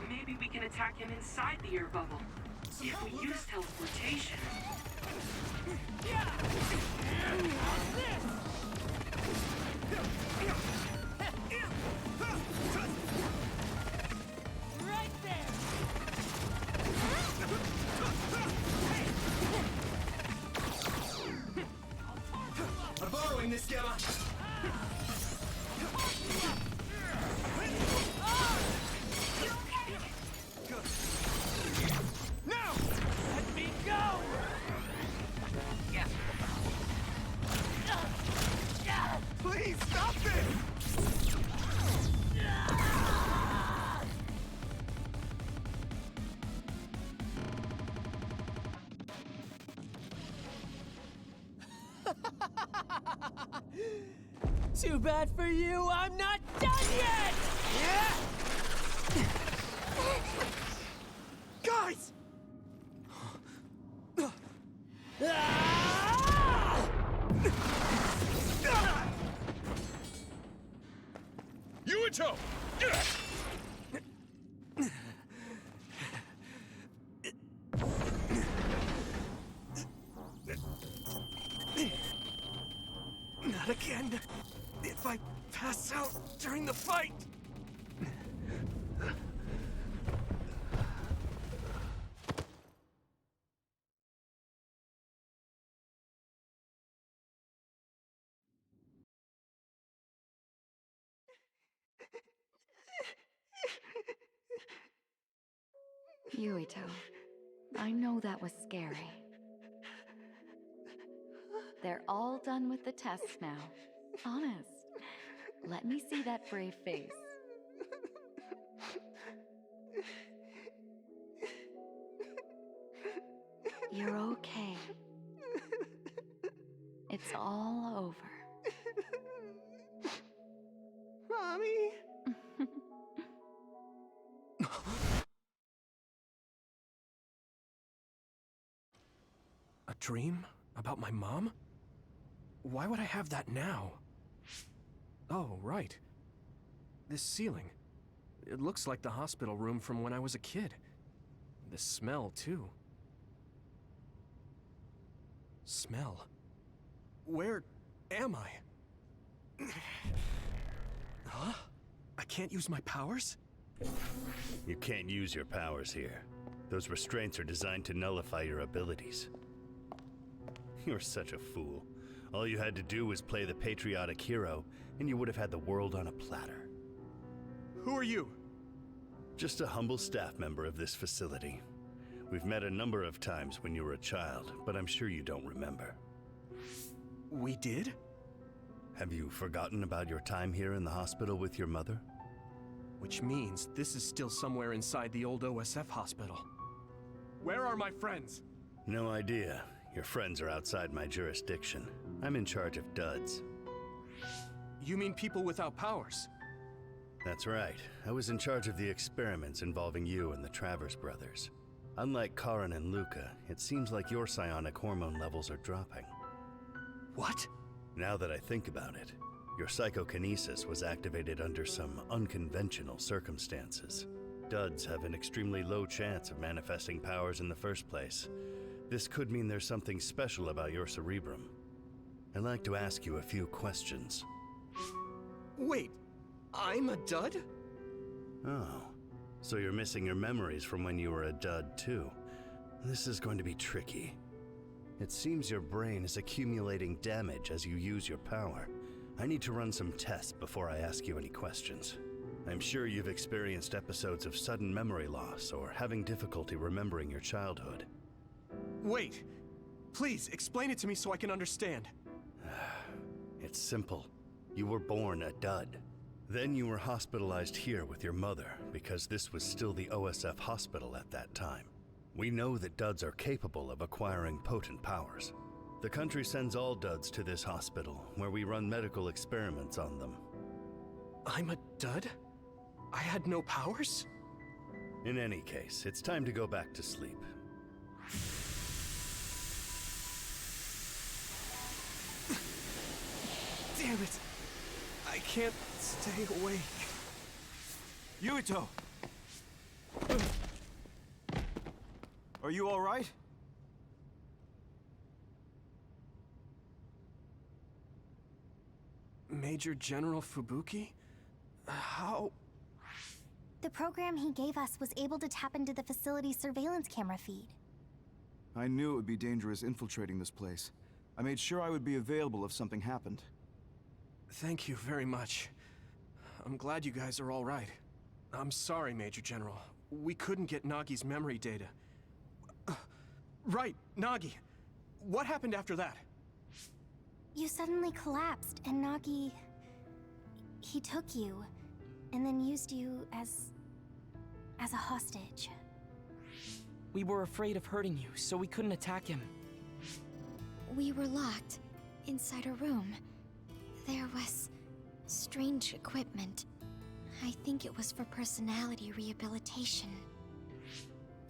G: Maybe we can attack him inside the air bubble. If we use teleportation.
H: Right there!
A: I'm borrowing this, Gamma. Now!
H: Let me go!
A: Please stop this!
H: Too bad for you, I'm not done yet!
A: Guys!
C: Yuito!
A: Not again. If I pass out during the fight.
J: Yuito, I know that was scary. They're all done with the tests now. Honest. Let me see that brave face. You're okay. It's all over.
A: Mommy? A dream? About my mom? Why would I have that now? Oh, right. This ceiling. It looks like the hospital room from when I was a kid. The smell, too. Smell? Where am I? Huh? I can't use my powers?
K: You can't use your powers here. Those restraints are designed to nullify your abilities. You're such a fool. All you had to do was play the patriotic hero, and you would have had the world on a platter.
A: Who are you?
K: Just a humble staff member of this facility. We've met a number of times when you were a child, but I'm sure you don't remember.
A: We did?
K: Have you forgotten about your time here in the hospital with your mother?
A: Which means this is still somewhere inside the old OSF hospital. Where are my friends?
K: No idea. Your friends are outside my jurisdiction. I'm in charge of duds.
A: You mean people without powers?
K: That's right. I was in charge of the experiments involving you and the Travers brothers. Unlike Karin and Luca, it seems like your psionic hormone levels are dropping.
A: What?
K: Now that I think about it, your psychokinesis was activated under some unconventional circumstances. Duds have an extremely low chance of manifesting powers in the first place. This could mean there's something special about your cerebrum. I'd like to ask you a few questions.
A: Wait, I'm a dud?
K: Oh, so you're missing your memories from when you were a dud too. This is going to be tricky. It seems your brain is accumulating damage as you use your power. I need to run some tests before I ask you any questions. I'm sure you've experienced episodes of sudden memory loss or having difficulty remembering your childhood.
A: Wait, please explain it to me so I can understand.
K: It's simple. You were born a dud. Then you were hospitalized here with your mother because this was still the OSF hospital at that time. We know that duds are capable of acquiring potent powers. The country sends all duds to this hospital where we run medical experiments on them.
A: I'm a dud? I had no powers?
K: In any case, it's time to go back to sleep.
A: Damn it! I can't stay awake.
B: Yuito! Are you all right?
A: Major General Fubuki? How?
D: The program he gave us was able to tap into the facility's surveillance camera feed.
B: I knew it would be dangerous infiltrating this place. I made sure I would be available if something happened.
A: Thank you very much. I'm glad you guys are all right. I'm sorry, Major General. We couldn't get Nagi's memory data. Right, Nagi. What happened after that?
D: You suddenly collapsed, and Nagi... he took you, and then used you as a hostage.
E: We were afraid of hurting you, so we couldn't attack him.
F: We were locked inside a room. There was strange equipment. I think it was for personality rehabilitation.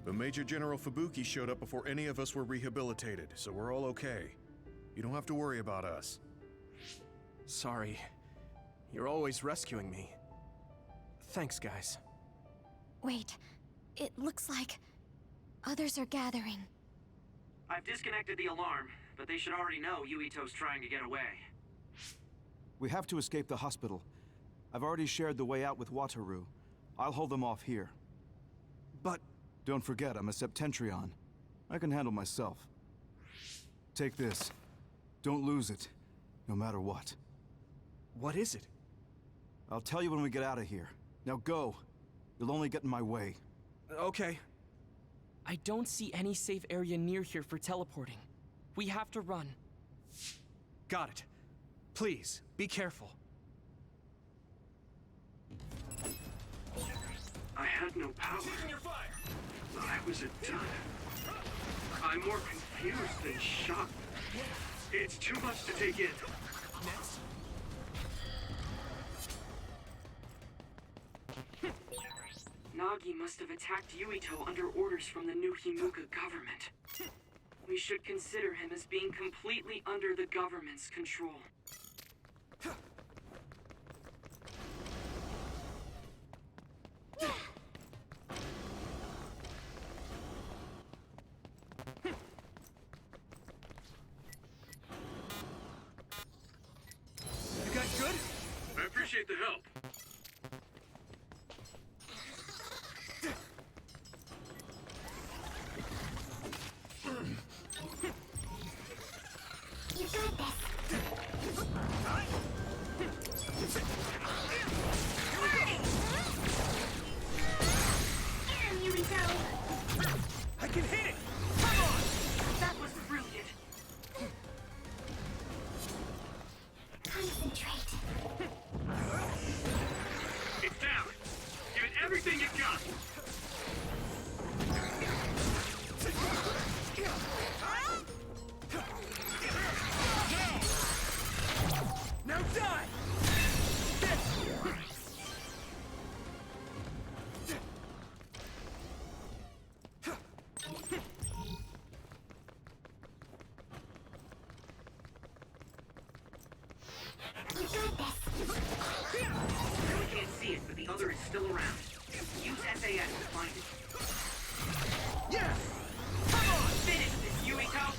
C: But Major General Fubuki showed up before any of us were rehabilitated, so we're all okay. You don't have to worry about us.
A: Sorry. You're always rescuing me. Thanks, guys.
F: Wait, it looks like others are gathering.
G: I've disconnected the alarm, but they should already know Yuito's trying to get away.
B: We have to escape the hospital. I've already shared the way out with Wataru. I'll hold them off here.
A: But...
B: Don't forget, I'm a Septentrion. I can handle myself. Take this. Don't lose it, no matter what.
A: what is it?
B: I'll tell you when we get out of here. Now go. You'll only get in my way.
A: Okay.
E: I don't see any safe area near here for teleporting. We have to run.
A: Got it. Please, be careful.
G: I had no power. I was a dud. I'm more confused than shocked. It's too much to take in.
A: Next.
G: Nagi must have attacked Yuito under orders from the new Himuka government. We should consider him as being completely under the government's control.
A: You guys good?
I: I appreciate the help.
D: You got this. Damn, Yuito!
A: I can hit it!
G: That was brilliant.
D: Concentrate.
I: It's down. Give it everything you got.
A: Now die!
D: You got this.
G: We can't see it, but the other is still around. Use SAS to find it.
A: Yes!
G: Come on! Finish this, Yuito!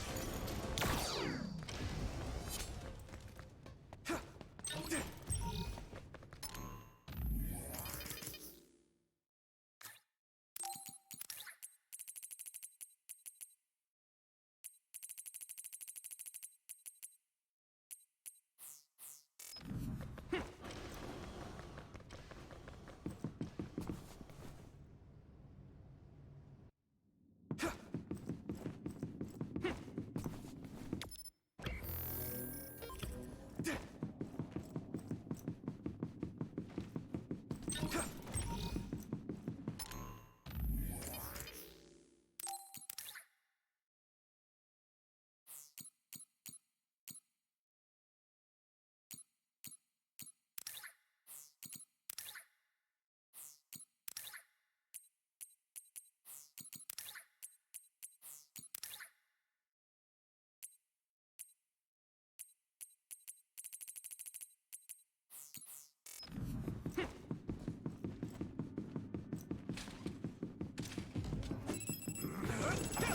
I: Good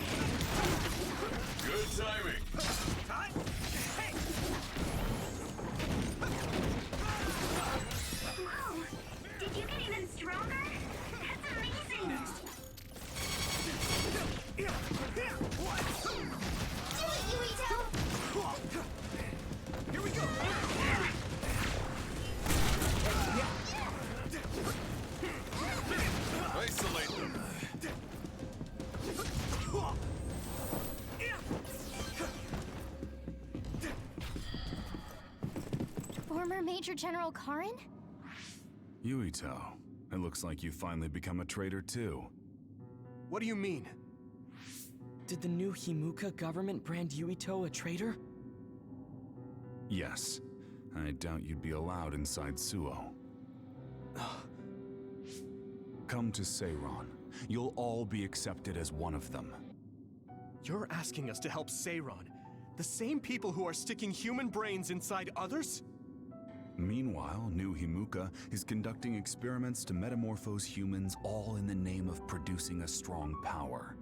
I: timing.
D: Whoa! Did you get even stronger? That's amazing! Do it, Yuito!
A: Here we go!
I: Isolate them.
D: Former Major General Karin?
L: Yuito, it looks like you finally become a traitor too.
A: What do you mean?
E: Did the new Himuka government brand Yuito a traitor?
L: Yes. I doubt you'd be allowed inside Suo. Come to Seiron. You'll all be accepted as one of them.
A: You're asking us to help Seiron, the same people who are sticking human brains inside others?
L: Meanwhile, New Himuka is conducting experiments to metamorphose humans, all in the name of producing a strong power.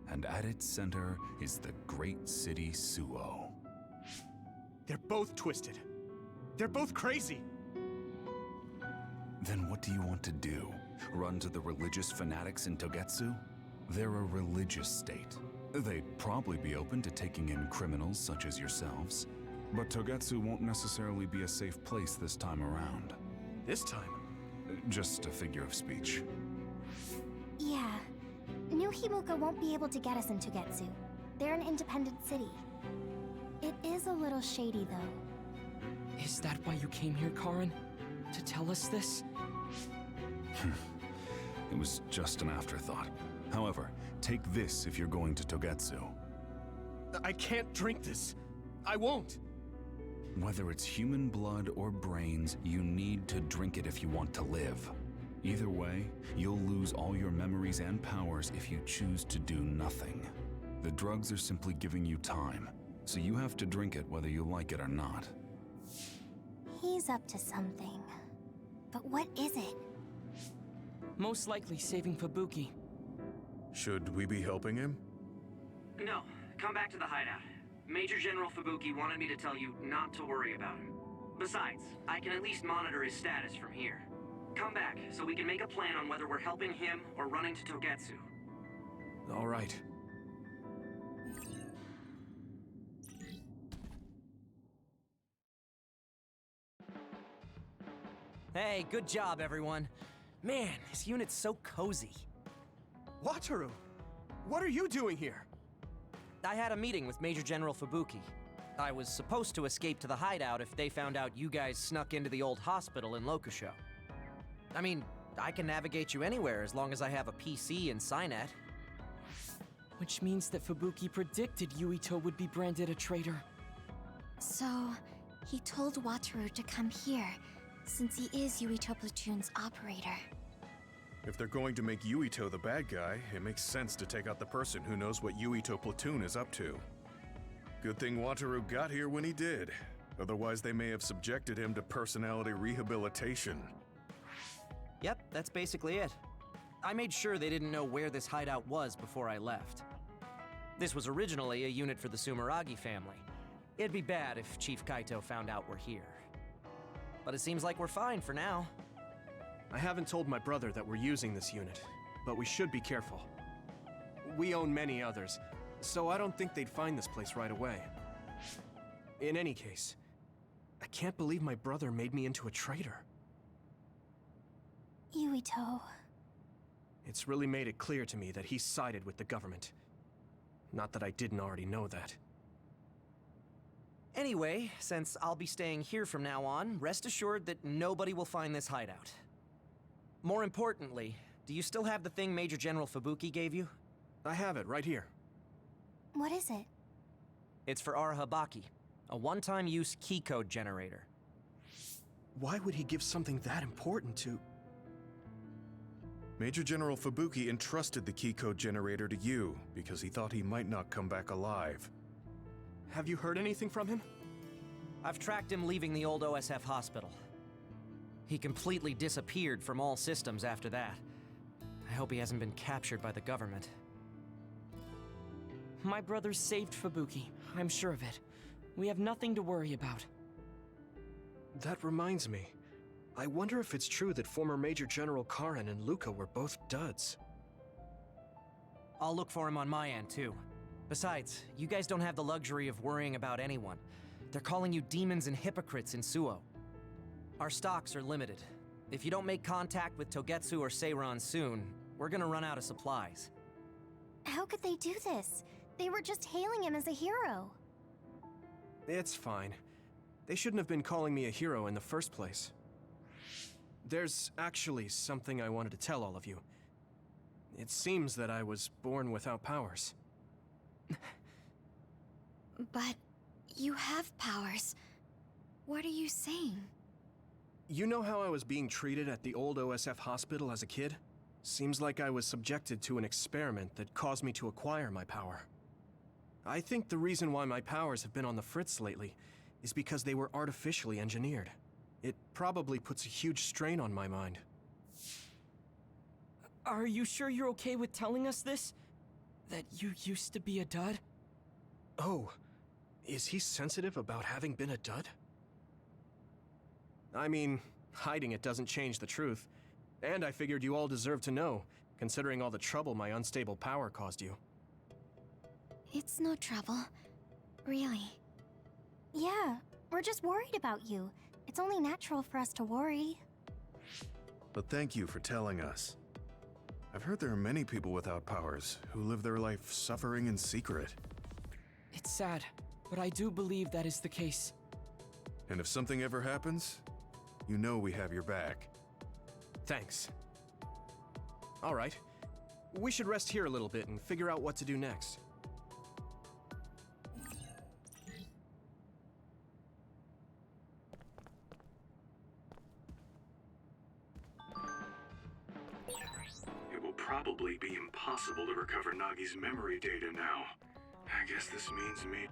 L: And at its center is the great city Suo.
A: They're both twisted. They're both crazy.
L: Then what do you want to do? Run to the religious fanatics in Togetsu? They're a religious state. They'd probably be open to taking in criminals such as yourselves. But Togetsu won't necessarily be a safe place this time around.
A: This time?
L: Just a figure of speech.
D: Yeah. New Himuka won't be able to get us in Togetsu. They're an independent city. It is a little shady, though.
E: Is that why you came here, Karin? To tell us this?
L: It was just an afterthought. However, take this if you're going to Togetsu.
A: I can't drink this. I won't.
L: Whether it's human blood or brains, you need to drink it if you want to live. Either way, you'll lose all your memories and powers if you choose to do nothing. The drugs are simply giving you time, so you have to drink it whether you like it or not.
D: He's up to something. But what is it?
E: Most likely saving Fubuki.
C: Should we be helping him?
G: No, come back to the hideout. Major General Fubuki wanted me to tell you not to worry about him. Besides, I can at least monitor his status from here. Come back, so we can make a plan on whether we're helping him or running to Togetsu.
A: All right.
H: Hey, good job, everyone. Man, this unit's so cozy.
A: Wataru! What are you doing here?
H: I had a meeting with Major General Fubuki. I was supposed to escape to the hideout if they found out you guys snuck into the old hospital in Lokusho. I mean, I can navigate you anywhere as long as I have a PC and Cynet.
E: Which means that Fubuki predicted Yuito would be branded a traitor.
F: So, he told Wataru to come here, since he is Yuito Platoon's operator.
C: If they're going to make Yuito the bad guy, it makes sense to take out the person who knows what Yuito Platoon is up to. Good thing Wataru got here when he did. Otherwise, they may have subjected him to personality rehabilitation.
H: Yep, that's basically it. I made sure they didn't know where this hideout was before I left. This was originally a unit for the Sumeragi family. It'd be bad if Chief Kaito found out we're here. But it seems like we're fine for now.
A: I haven't told my brother that we're using this unit, but we should be careful. We own many others, so I don't think they'd find this place right away. In any case, I can't believe my brother made me into a traitor.
D: Yuito.
A: It's really made it clear to me that he sided with the government. Not that I didn't already know that.
H: Anyway, since I'll be staying here from now on, rest assured that nobody will find this hideout. More importantly, do you still have the thing Major General Fubuki gave you?
A: I have it right here.
D: What is it?
H: It's for Arahabaki, a one-time-use key code generator.
A: Why would he give something that important to...
C: Major General Fubuki entrusted the key code generator to you because he thought he might not come back alive.
A: Have you heard anything from him?
H: I've tracked him leaving the old OSF hospital. He completely disappeared from all systems after that. I hope he hasn't been captured by the government.
E: My brothers saved Fubuki. I'm sure of it. We have nothing to worry about.
A: That reminds me. I wonder if it's true that former Major General Karen and Luca were both duds.
H: I'll look for him on my end, too. Besides, you guys don't have the luxury of worrying about anyone. They're calling you demons and hypocrites in Suo. Our stocks are limited. If you don't make contact with Togetsu or Seiran soon, we're gonna run out of supplies.
D: How could they do this? They were just hailing him as a hero.
A: It's fine. They shouldn't have been calling me a hero in the first place. There's actually something I wanted to tell all of you. It seems that I was born without powers.
F: But you have powers. What are you saying?
A: You know how I was being treated at the old OSF hospital as a kid? Seems like I was subjected to an experiment that caused me to acquire my power. I think the reason why my powers have been on the fritz lately is because they were artificially engineered. It probably puts a huge strain on my mind.
E: Are you sure you're okay with telling us this? That you used to be a dud?
A: Oh, is he sensitive about having been a dud? I mean, hiding it doesn't change the truth. And I figured you all deserve to know, considering all the trouble my unstable power caused you.
F: It's no trouble. Really.
D: Yeah, we're just worried about you. It's only natural for us to worry.
C: But thank you for telling us. I've heard there are many people without powers who live their life suffering in secret.
E: It's sad, but I do believe that is the case.
C: And if something ever happens, you know we have your back.
A: Thanks. All right. We should rest here a little bit and figure out what to do next.
I: It will probably be impossible to recover Nagi's memory data now. I guess this means me.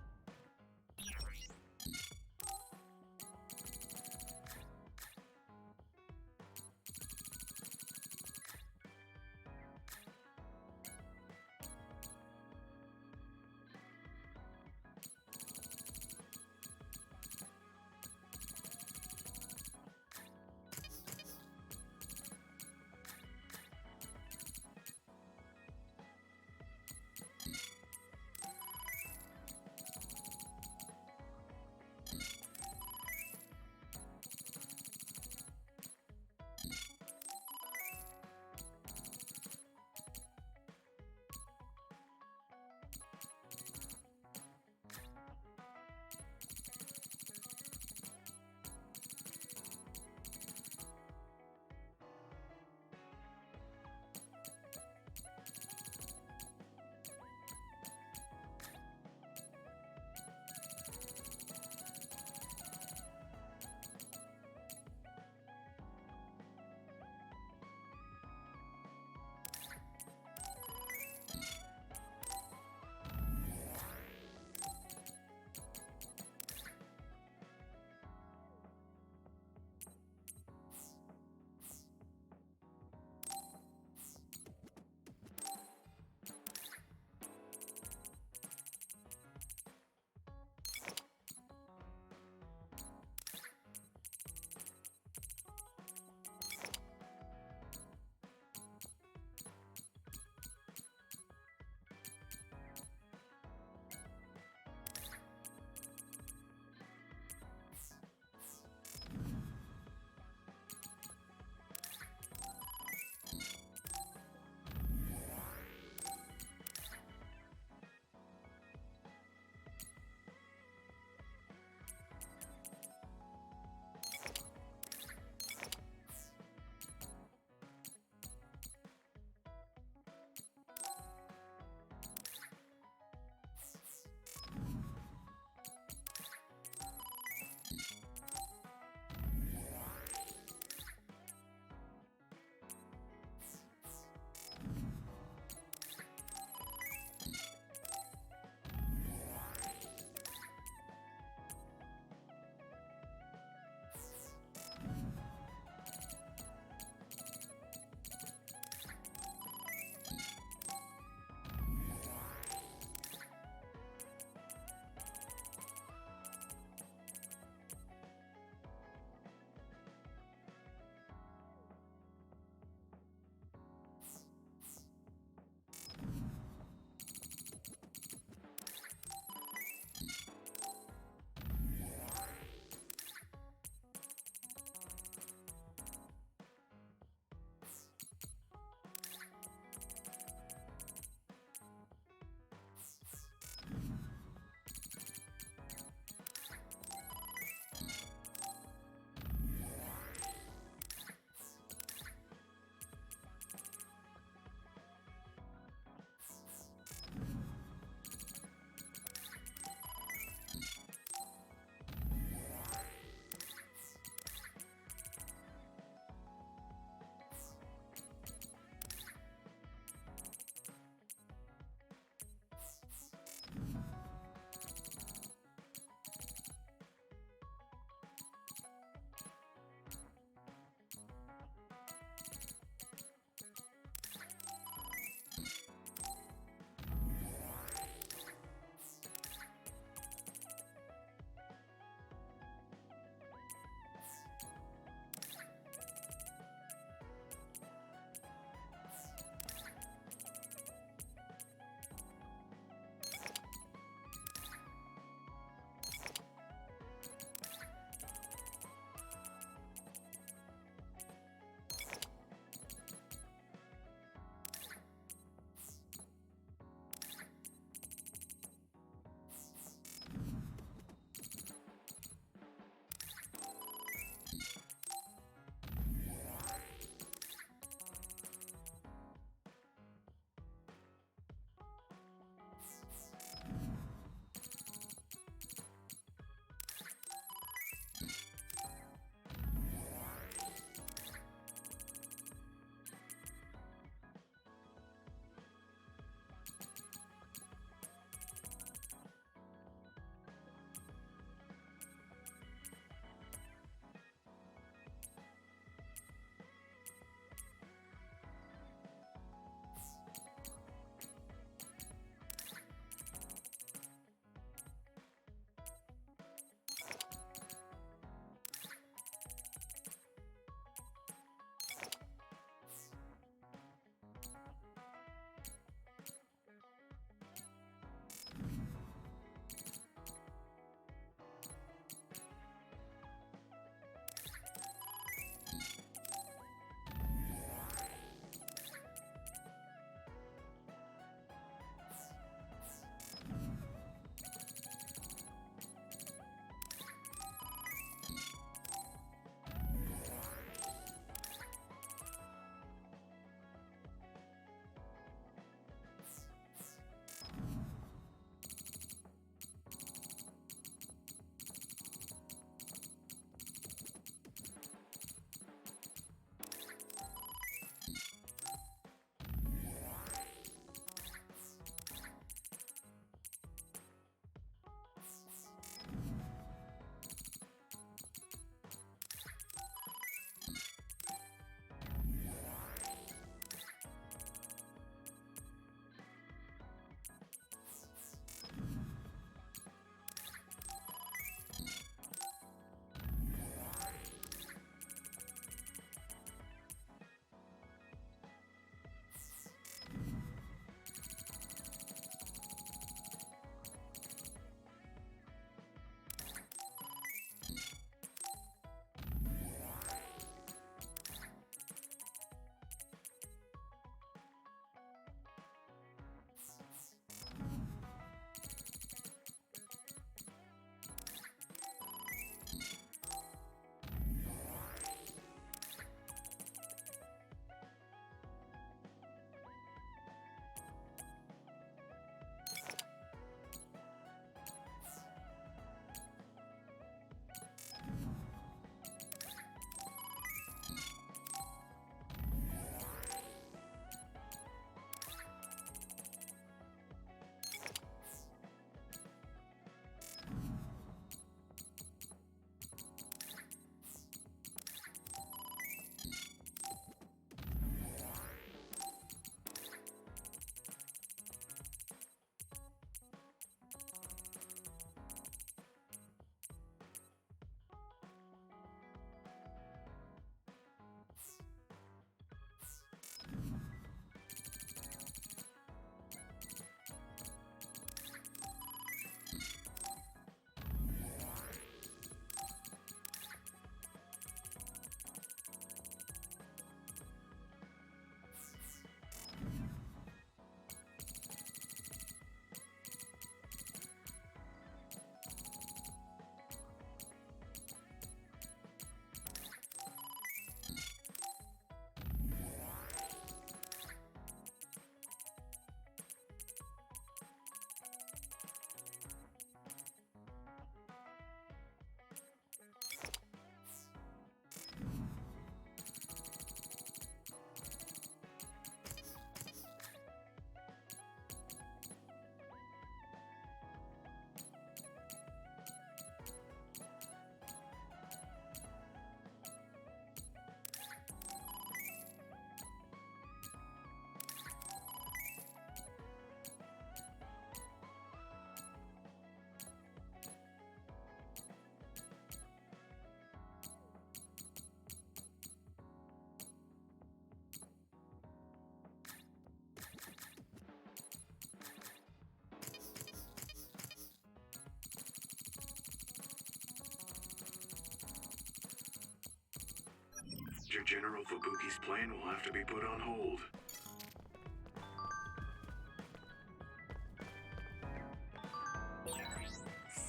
I: General Fubuki's plan will have to be put on hold.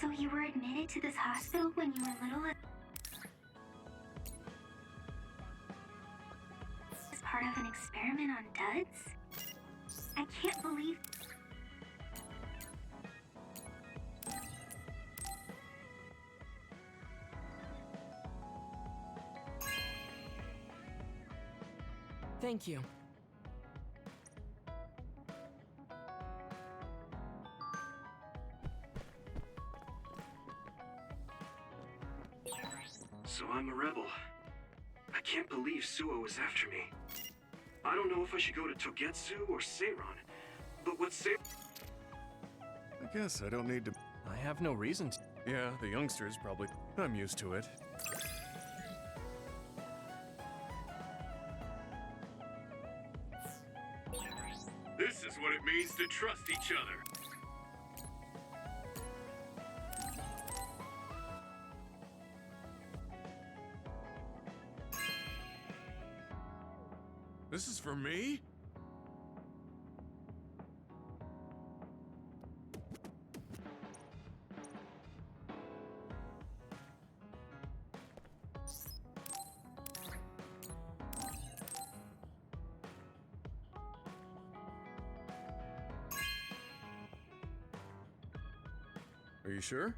D: So you were admitted to this hospital when you were little as part of an experiment on duds? I can't believe...
E: Thank you.
A: So I'm a rebel. I can't believe Suo is after me. I don't know if I should go to Togetsu or Seiron, but what's Seiron?
C: I guess I don't need to.
A: I have no reason to.
C: Yeah, the youngsters probably. I'm used to it.
I: This is what it means to trust each other.
C: This is for me? Are you sure?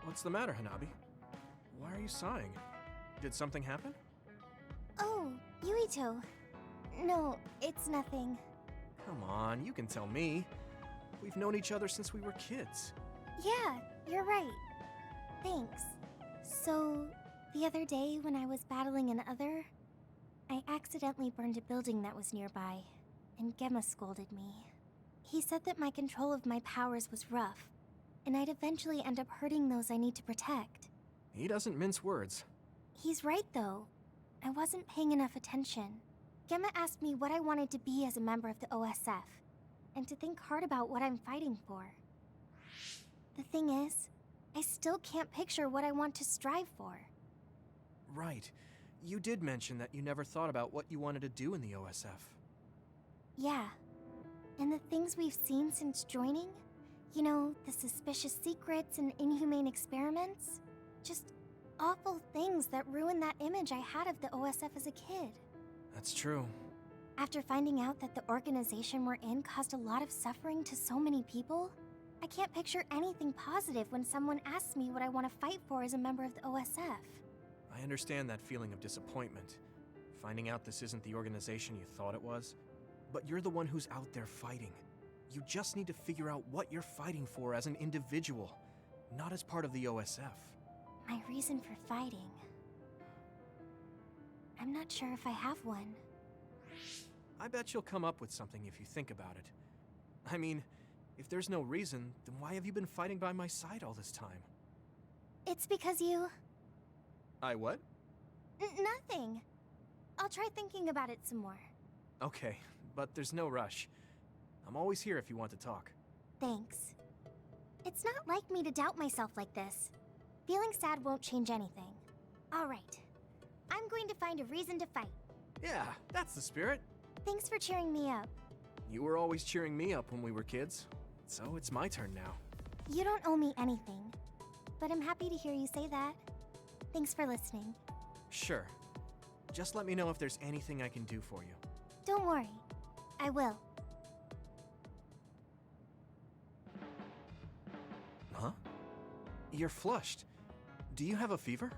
A: What's the matter, Hanabi? Why are you sighing? Did something happen?
D: Oh, Yuito. No, it's nothing.
A: Come on, you can tell me. We've known each other since we were kids.
D: Yeah, you're right. Thanks. So, the other day when I was battling an other, I accidentally burned a building that was nearby, and Gemma scolded me. He said that my control of my powers was rough, and I'd eventually end up hurting those I need to protect.
A: He doesn't mince words.
D: He's right, though. I wasn't paying enough attention. Gemma asked me what I wanted to be as a member of the OSF, and to think hard about what I'm fighting for. The thing is, I still can't picture what I want to strive for.
A: Right. You did mention that you never thought about what you wanted to do in the OSF.
D: Yeah. And the things we've seen since joining? You know, the suspicious secrets and inhumane experiments? Just awful things that ruined that image I had of the OSF as a kid.
A: That's true.
D: After finding out that the organization we're in caused a lot of suffering to so many people, I can't picture anything positive when someone asks me what I want to fight for as a member of the OSF.
A: I understand that feeling of disappointment. Finding out this isn't the organization you thought it was. But you're the one who's out there fighting. You just need to figure out what you're fighting for as an individual, not as part of the OSF.
D: My reason for fighting... I'm not sure if I have one.
A: I bet you'll come up with something if you think about it. I mean, if there's no reason, then why have you been fighting by my side all this time?
D: It's because you...
A: I what?
D: Nothing. I'll try thinking about it some more.
A: Okay, but there's no rush. I'm always here if you want to talk.
D: Thanks. It's not like me to doubt myself like this. Feeling sad won't change anything. All right. I'm going to find a reason to fight.
A: Yeah, that's the spirit.
D: Thanks for cheering me up.
A: You were always cheering me up when we were kids, so it's my turn now.
D: You don't owe me anything, but I'm happy to hear you say that. Thanks for listening.
A: Sure. Just let me know if there's anything I can do for you.
D: Don't worry. I will.
A: Huh? You're flushed. Do you have a fever?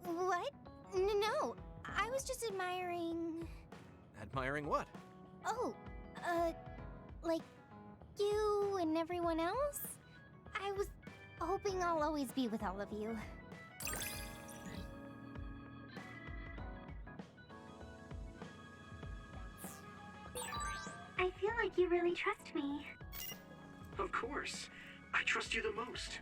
D: What? No, I was just admiring...
A: Admiring what?
D: Oh, like you and everyone else? I was hoping I'll always be with all of you. like you really trust me.
I: Of course. I trust you the most.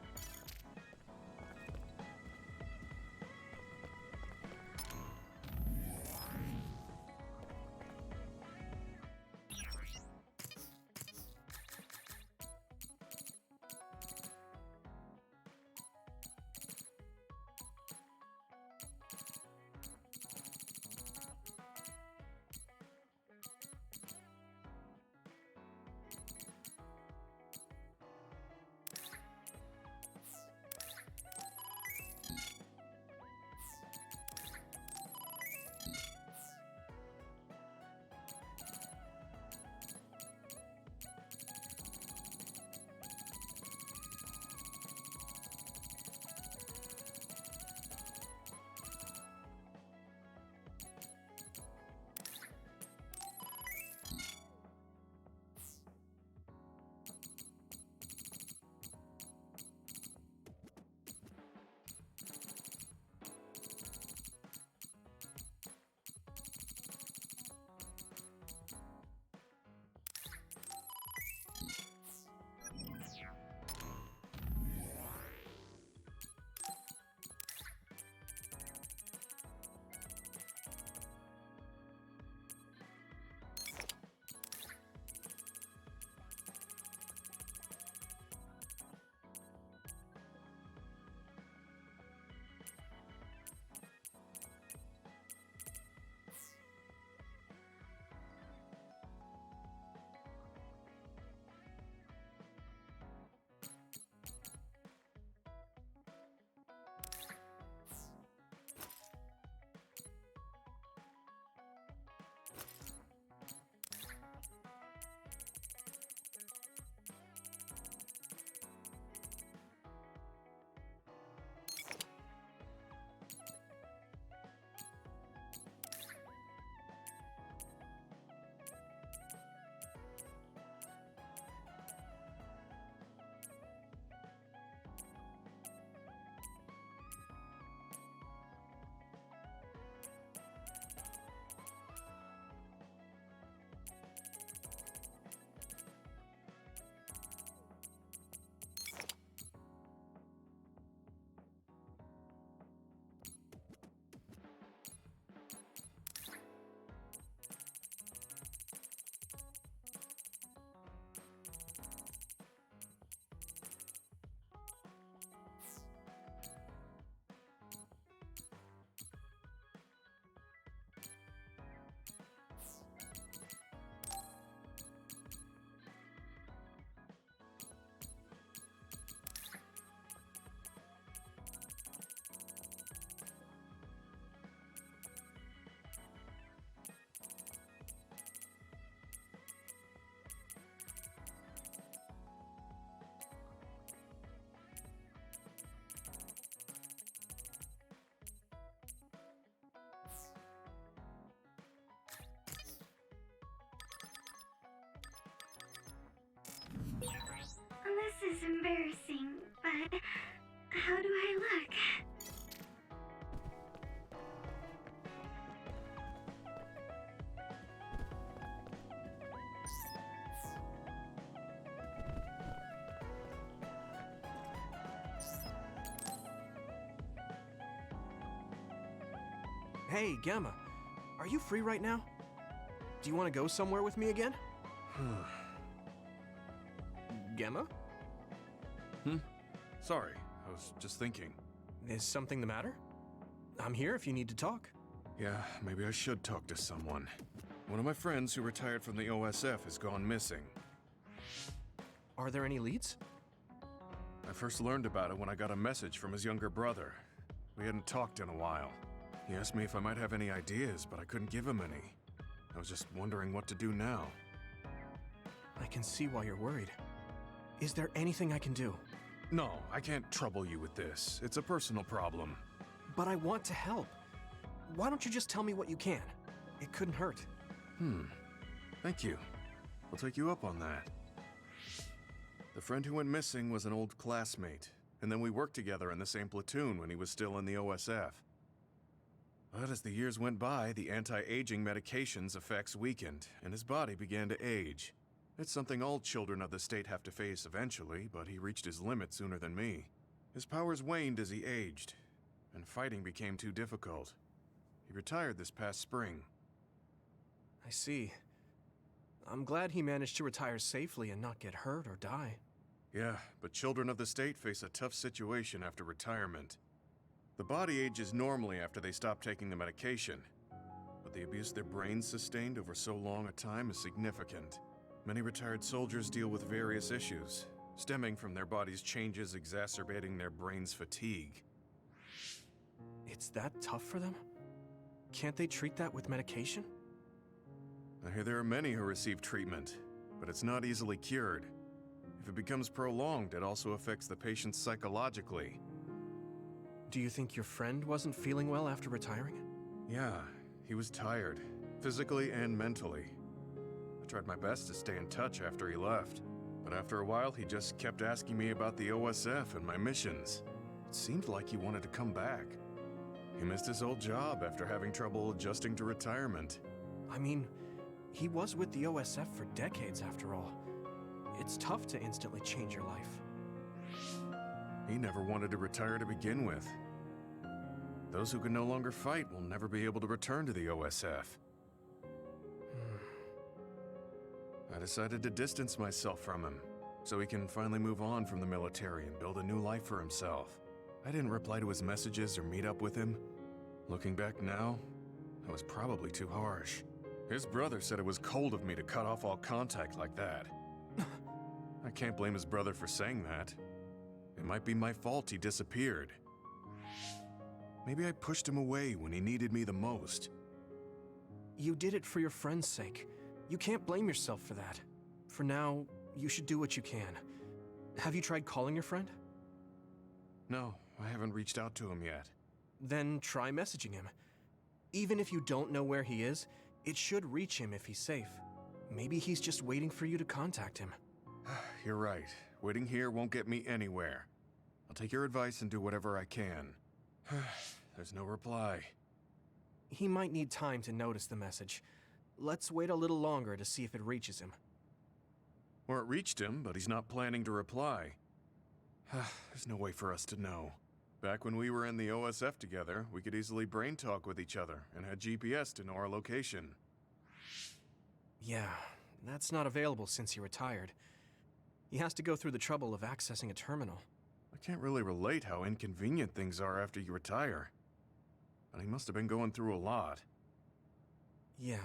D: This is embarrassing, but how do I look?
A: Hey, Gamma. Are you free right now? Do you want to go somewhere with me again? Gamma?
C: Sorry, I was just thinking.
A: Is something the matter? I'm here if you need to talk.
C: Yeah, maybe I should talk to someone. One of my friends who retired from the OSF has gone missing.
A: Are there any leads?
C: I first learned about it when I got a message from his younger brother. We hadn't talked in a while. He asked me if I might have any ideas, but I couldn't give him any. I was just wondering what to do now.
A: I can see why you're worried. Is there anything I can do?
C: No, I can't trouble you with this. It's a personal problem.
A: But I want to help. Why don't you just tell me what you can? It couldn't hurt.
C: Thank you. I'll take you up on that. The friend who went missing was an old classmate, and then we worked together in the same platoon when he was still in the OSF. But as the years went by, the anti-aging medication's effects weakened, and his body began to age. It's something all children of the state have to face eventually, but he reached his limit sooner than me. His powers waned as he aged, and fighting became too difficult. He retired this past spring.
A: I see. I'm glad he managed to retire safely and not get hurt or die.
C: Yeah, but children of the state face a tough situation after retirement. The body ages normally after they stop taking the medication, but the abuse their brains sustained over so long a time is significant. Many retired soldiers deal with various issues, stemming from their body's changes exacerbating their brain's fatigue.
A: It's that tough for them? Can't they treat that with medication?
C: I hear there are many who receive treatment, but it's not easily cured. If it becomes prolonged, it also affects the patient psychologically.
A: Do you think your friend wasn't feeling well after retiring?
C: Yeah, he was tired, physically and mentally. I tried my best to stay in touch after he left, but after a while he just kept asking me about the OSF and my missions. It seemed like he wanted to come back. He missed his old job after having trouble adjusting to retirement.
A: I mean, he was with the OSF for decades after all. It's tough to instantly change your life.
C: He never wanted to retire to begin with. Those who can no longer fight will never be able to return to the OSF. I decided to distance myself from him, so he can finally move on from the military and build a new life for himself. I didn't reply to his messages or meet up with him. Looking back now, I was probably too harsh. His brother said it was cold of me to cut off all contact like that. I can't blame his brother for saying that. It might be my fault he disappeared. Maybe I pushed him away when he needed me the most.
A: You did it for your friend's sake. You can't blame yourself for that. For now, you should do what you can. Have you tried calling your friend?
C: No, I haven't reached out to him yet.
A: Then try messaging him. Even if you don't know where he is, it should reach him if he's safe. Maybe he's just waiting for you to contact him.
C: You're right. Waiting here won't get me anywhere. I'll take your advice and do whatever I can. There's no reply.
A: He might need time to notice the message. Let's wait a little longer to see if it reaches him.
C: Or it reached him, but he's not planning to reply. There's no way for us to know. Back when we were in the OSF together, we could easily brain talk with each other and had GPS to know our location.
A: Yeah, that's not available since he retired. He has to go through the trouble of accessing a terminal.
C: I can't really relate how inconvenient things are after you retire. But he must have been going through a lot.
A: Yeah.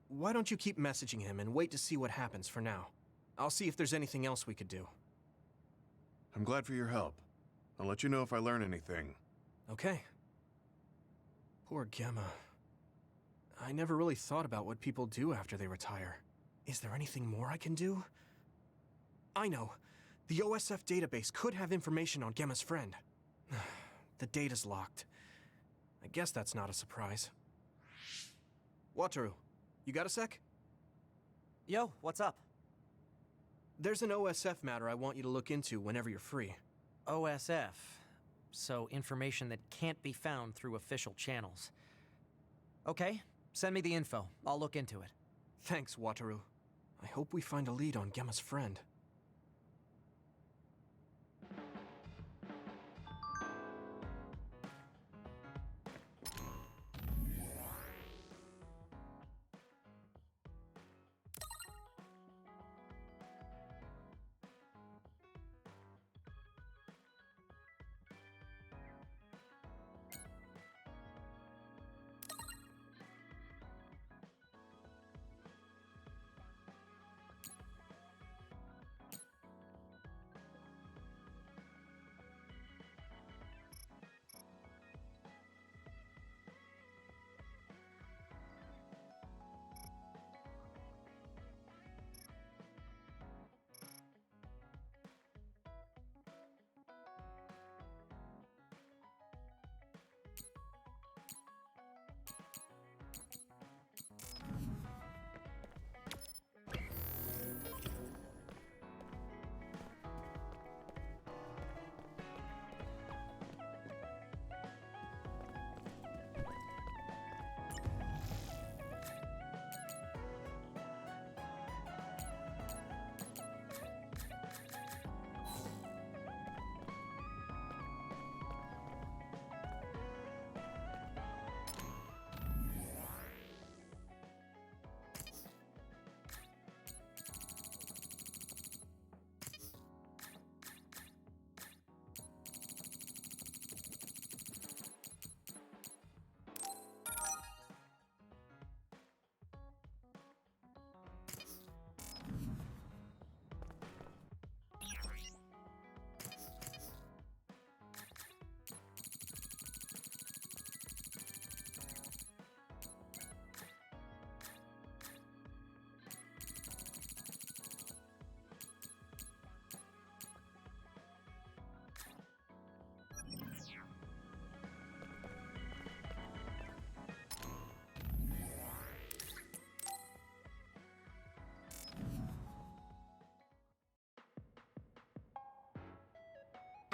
A: Why don't you keep messaging him and wait to see what happens for now? I'll see if there's anything else we could do.
C: I'm glad for your help. I'll let you know if I learn anything.
A: Okay. Poor Gemma. I never really thought about what people do after they retire. Is there anything more I can do? I know. The OSF database could have information on Gemma's friend. The data's locked. I guess that's not a surprise. Wataru, you got a sec?
H: Yo, what's up?
A: There's an OSF matter I want you to look into whenever you're free.
H: OSF. So information that can't be found through official channels. Okay, send me the info. I'll look into it.
A: Thanks, Wataru. I hope we find a lead on Gemma's friend.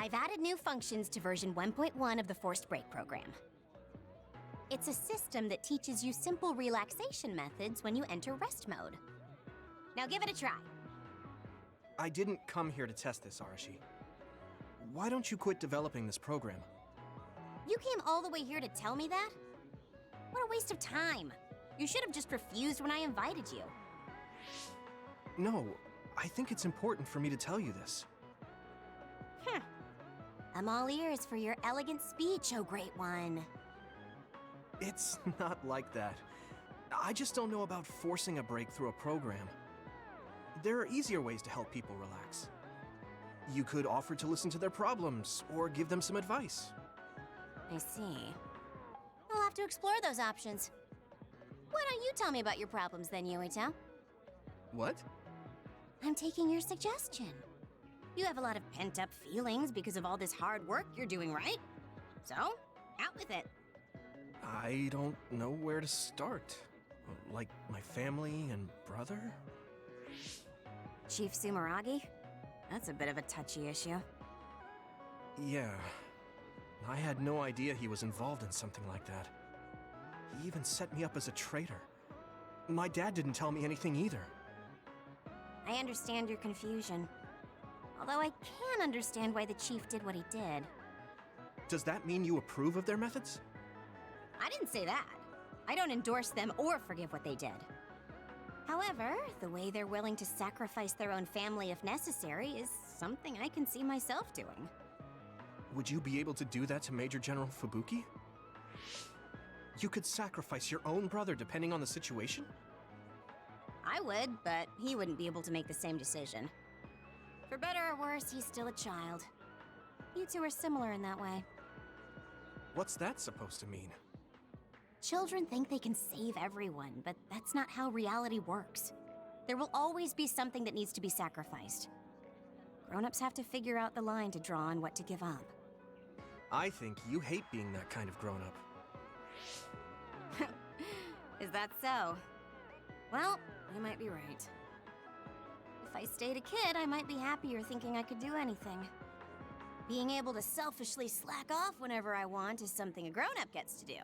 M: I've added new functions to version 1.1 of the Forced Break program. It's a system that teaches you simple relaxation methods when you enter rest mode. Now give it a try.
A: I didn't come here to test this, Arashi. Why don't you quit developing this program?
M: You came all the way here to tell me that? What a waste of time. You should have just refused when I invited you.
A: No, I think it's important for me to tell you this.
M: I'm all ears for your elegant speech, oh great one.
A: It's not like that. I just don't know about forcing a break through a program. There are easier ways to help people relax. You could offer to listen to their problems, or give them some advice.
M: I see. I'll have to explore those options. Why don't you tell me about your problems then, Yuito?
A: What?
M: I'm taking your suggestion. You have a lot of pent-up feelings because of all this hard work you're doing, right? So, out with it.
A: I don't know where to start. Like my family and brother?
M: Chief Sumeragi? That's a bit of a touchy issue.
A: Yeah. I had no idea he was involved in something like that. He even set me up as a traitor. My dad didn't tell me anything either.
M: I understand your confusion. Although I can understand why the chief did what he did.
A: Does that mean you approve of their methods?
M: I didn't say that. I don't endorse them or forgive what they did. However, the way they're willing to sacrifice their own family if necessary is something I can see myself doing.
A: Would you be able to do that to Major General Fubuki? You could sacrifice your own brother depending on the situation?
M: I would, but he wouldn't be able to make the same decision. For better or worse, he's still a child. You two are similar in that way.
A: What's that supposed to mean?
M: Children think they can save everyone, but that's not how reality works. There will always be something that needs to be sacrificed. Grown-ups have to figure out the line to draw on what to give up.
A: I think you hate being that kind of grown-up.
M: Is that so? Well, you might be right. If I stayed a kid, I might be happier thinking I could do anything. Being able to selfishly slack off whenever I want is something a grown-up gets to do.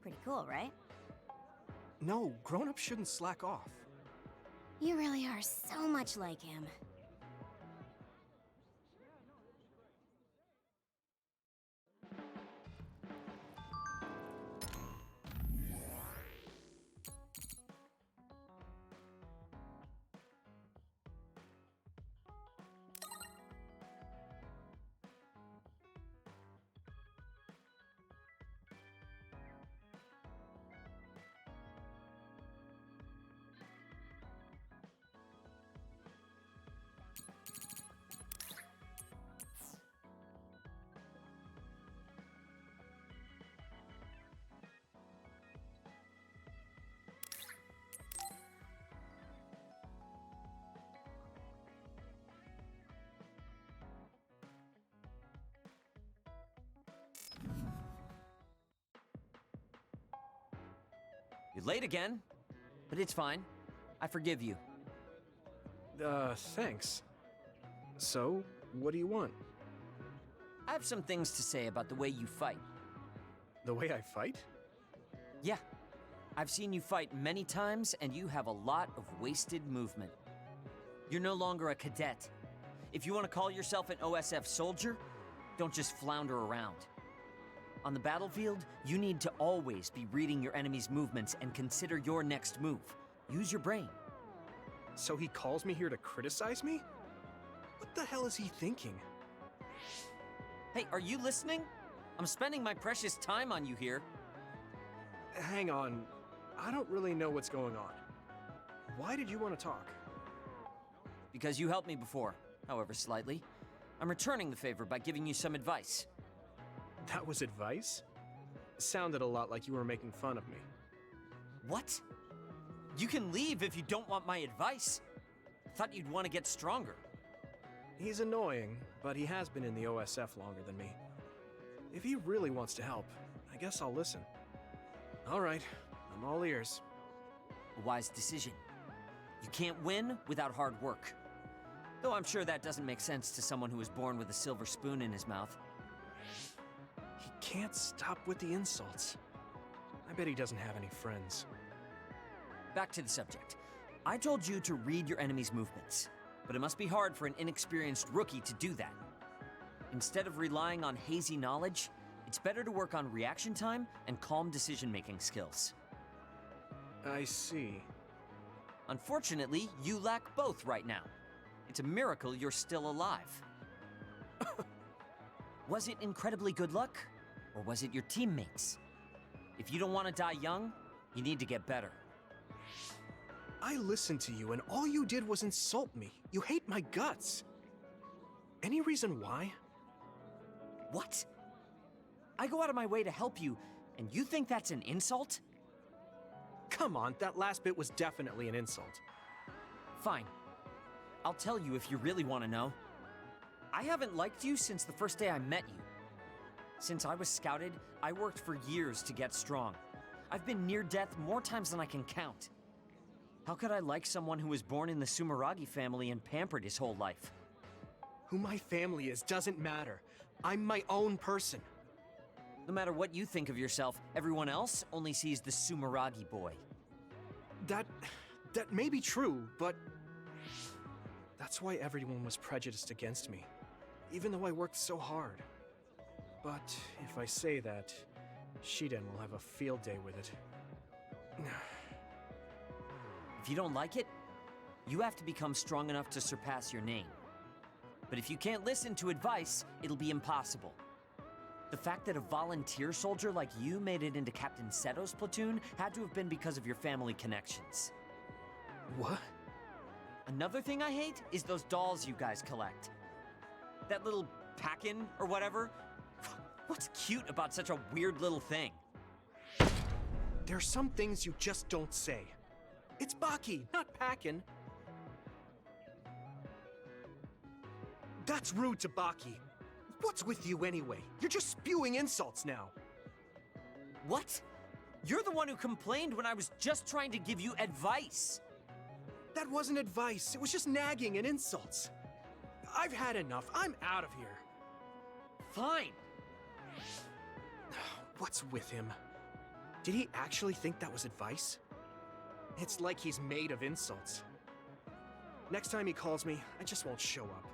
M: Pretty cool, right?
A: No, grown-ups shouldn't slack off.
M: You really are so much like him.
H: You're late again, but it's fine. I forgive you.
A: Thanks. So, what do you want?
H: I have some things to say about the way you fight.
A: The way I fight?
H: Yeah. I've seen you fight many times, and you have a lot of wasted movement. You're no longer a cadet. If you want to call yourself an OSF soldier, don't just flounder around. On the battlefield, you need to always be reading your enemy's movements and consider your next move. Use your brain.
A: So he calls me here to criticize me? What the hell is he thinking?
H: Hey, are you listening? I'm spending my precious time on you here.
A: Hang on. I don't really know what's going on. Why did you want to talk?
H: Because you helped me before, however slightly. I'm returning the favor by giving you some advice.
A: That was advice? Sounded a lot like you were making fun of me.
H: What? You can leave if you don't want my advice. Thought you'd want to get stronger.
A: He's annoying, but he has been in the OSF longer than me. If he really wants to help, I guess I'll listen. All right, I'm all ears.
H: A wise decision. You can't win without hard work. Though I'm sure that doesn't make sense to someone who was born with a silver spoon in his mouth.
A: He can't stop with the insults. I bet he doesn't have any friends.
H: Back to the subject. I told you to read your enemy's movements, but it must be hard for an inexperienced rookie to do that. Instead of relying on hazy knowledge, it's better to work on reaction time and calm decision-making skills.
A: I see.
H: Unfortunately, you lack both right now. It's a miracle you're still alive. Was it incredibly good luck, or was it your teammates? If you don't want to die young, you need to get better.
A: I listened to you, and all you did was insult me. You hate my guts. Any reason why?
H: What? I go out of my way to help you, and you think that's an insult?
A: Come on, that last bit was definitely an insult.
H: Fine. I'll tell you if you really want to know. I haven't liked you since the first day I met you. Since I was scouted, I worked for years to get strong. I've been near death more times than I can count. How could I like someone who was born in the Sumeragi family and pampered his whole life?
A: Who my family is doesn't matter. I'm my own person.
H: No matter what you think of yourself, everyone else only sees the Sumeragi boy.
A: That may be true, but that's why everyone was prejudiced against me, even though I worked so hard. But if I say that, Shiden will have a field day with it.
H: If you don't like it, you have to become strong enough to surpass your name. But if you can't listen to advice, it'll be impossible. The fact that a volunteer soldier like you made it into Captain Seto's platoon had to have been because of your family connections.
A: What?
H: Another thing I hate is those dolls you guys collect. That little pack-in or whatever. What's cute about such a weird little thing?
A: There are some things you just don't say. It's Baki, not Packin. That's rude to Baki. What's with you anyway? You're just spewing insults now.
H: What? You're the one who complained when I was just trying to give you advice.
A: That wasn't advice. It was just nagging and insults. I've had enough. I'm out of here.
H: Fine.
A: What's with him? Did he actually think that was advice? It's like he's made of insults. Next time he calls me, I just won't show up.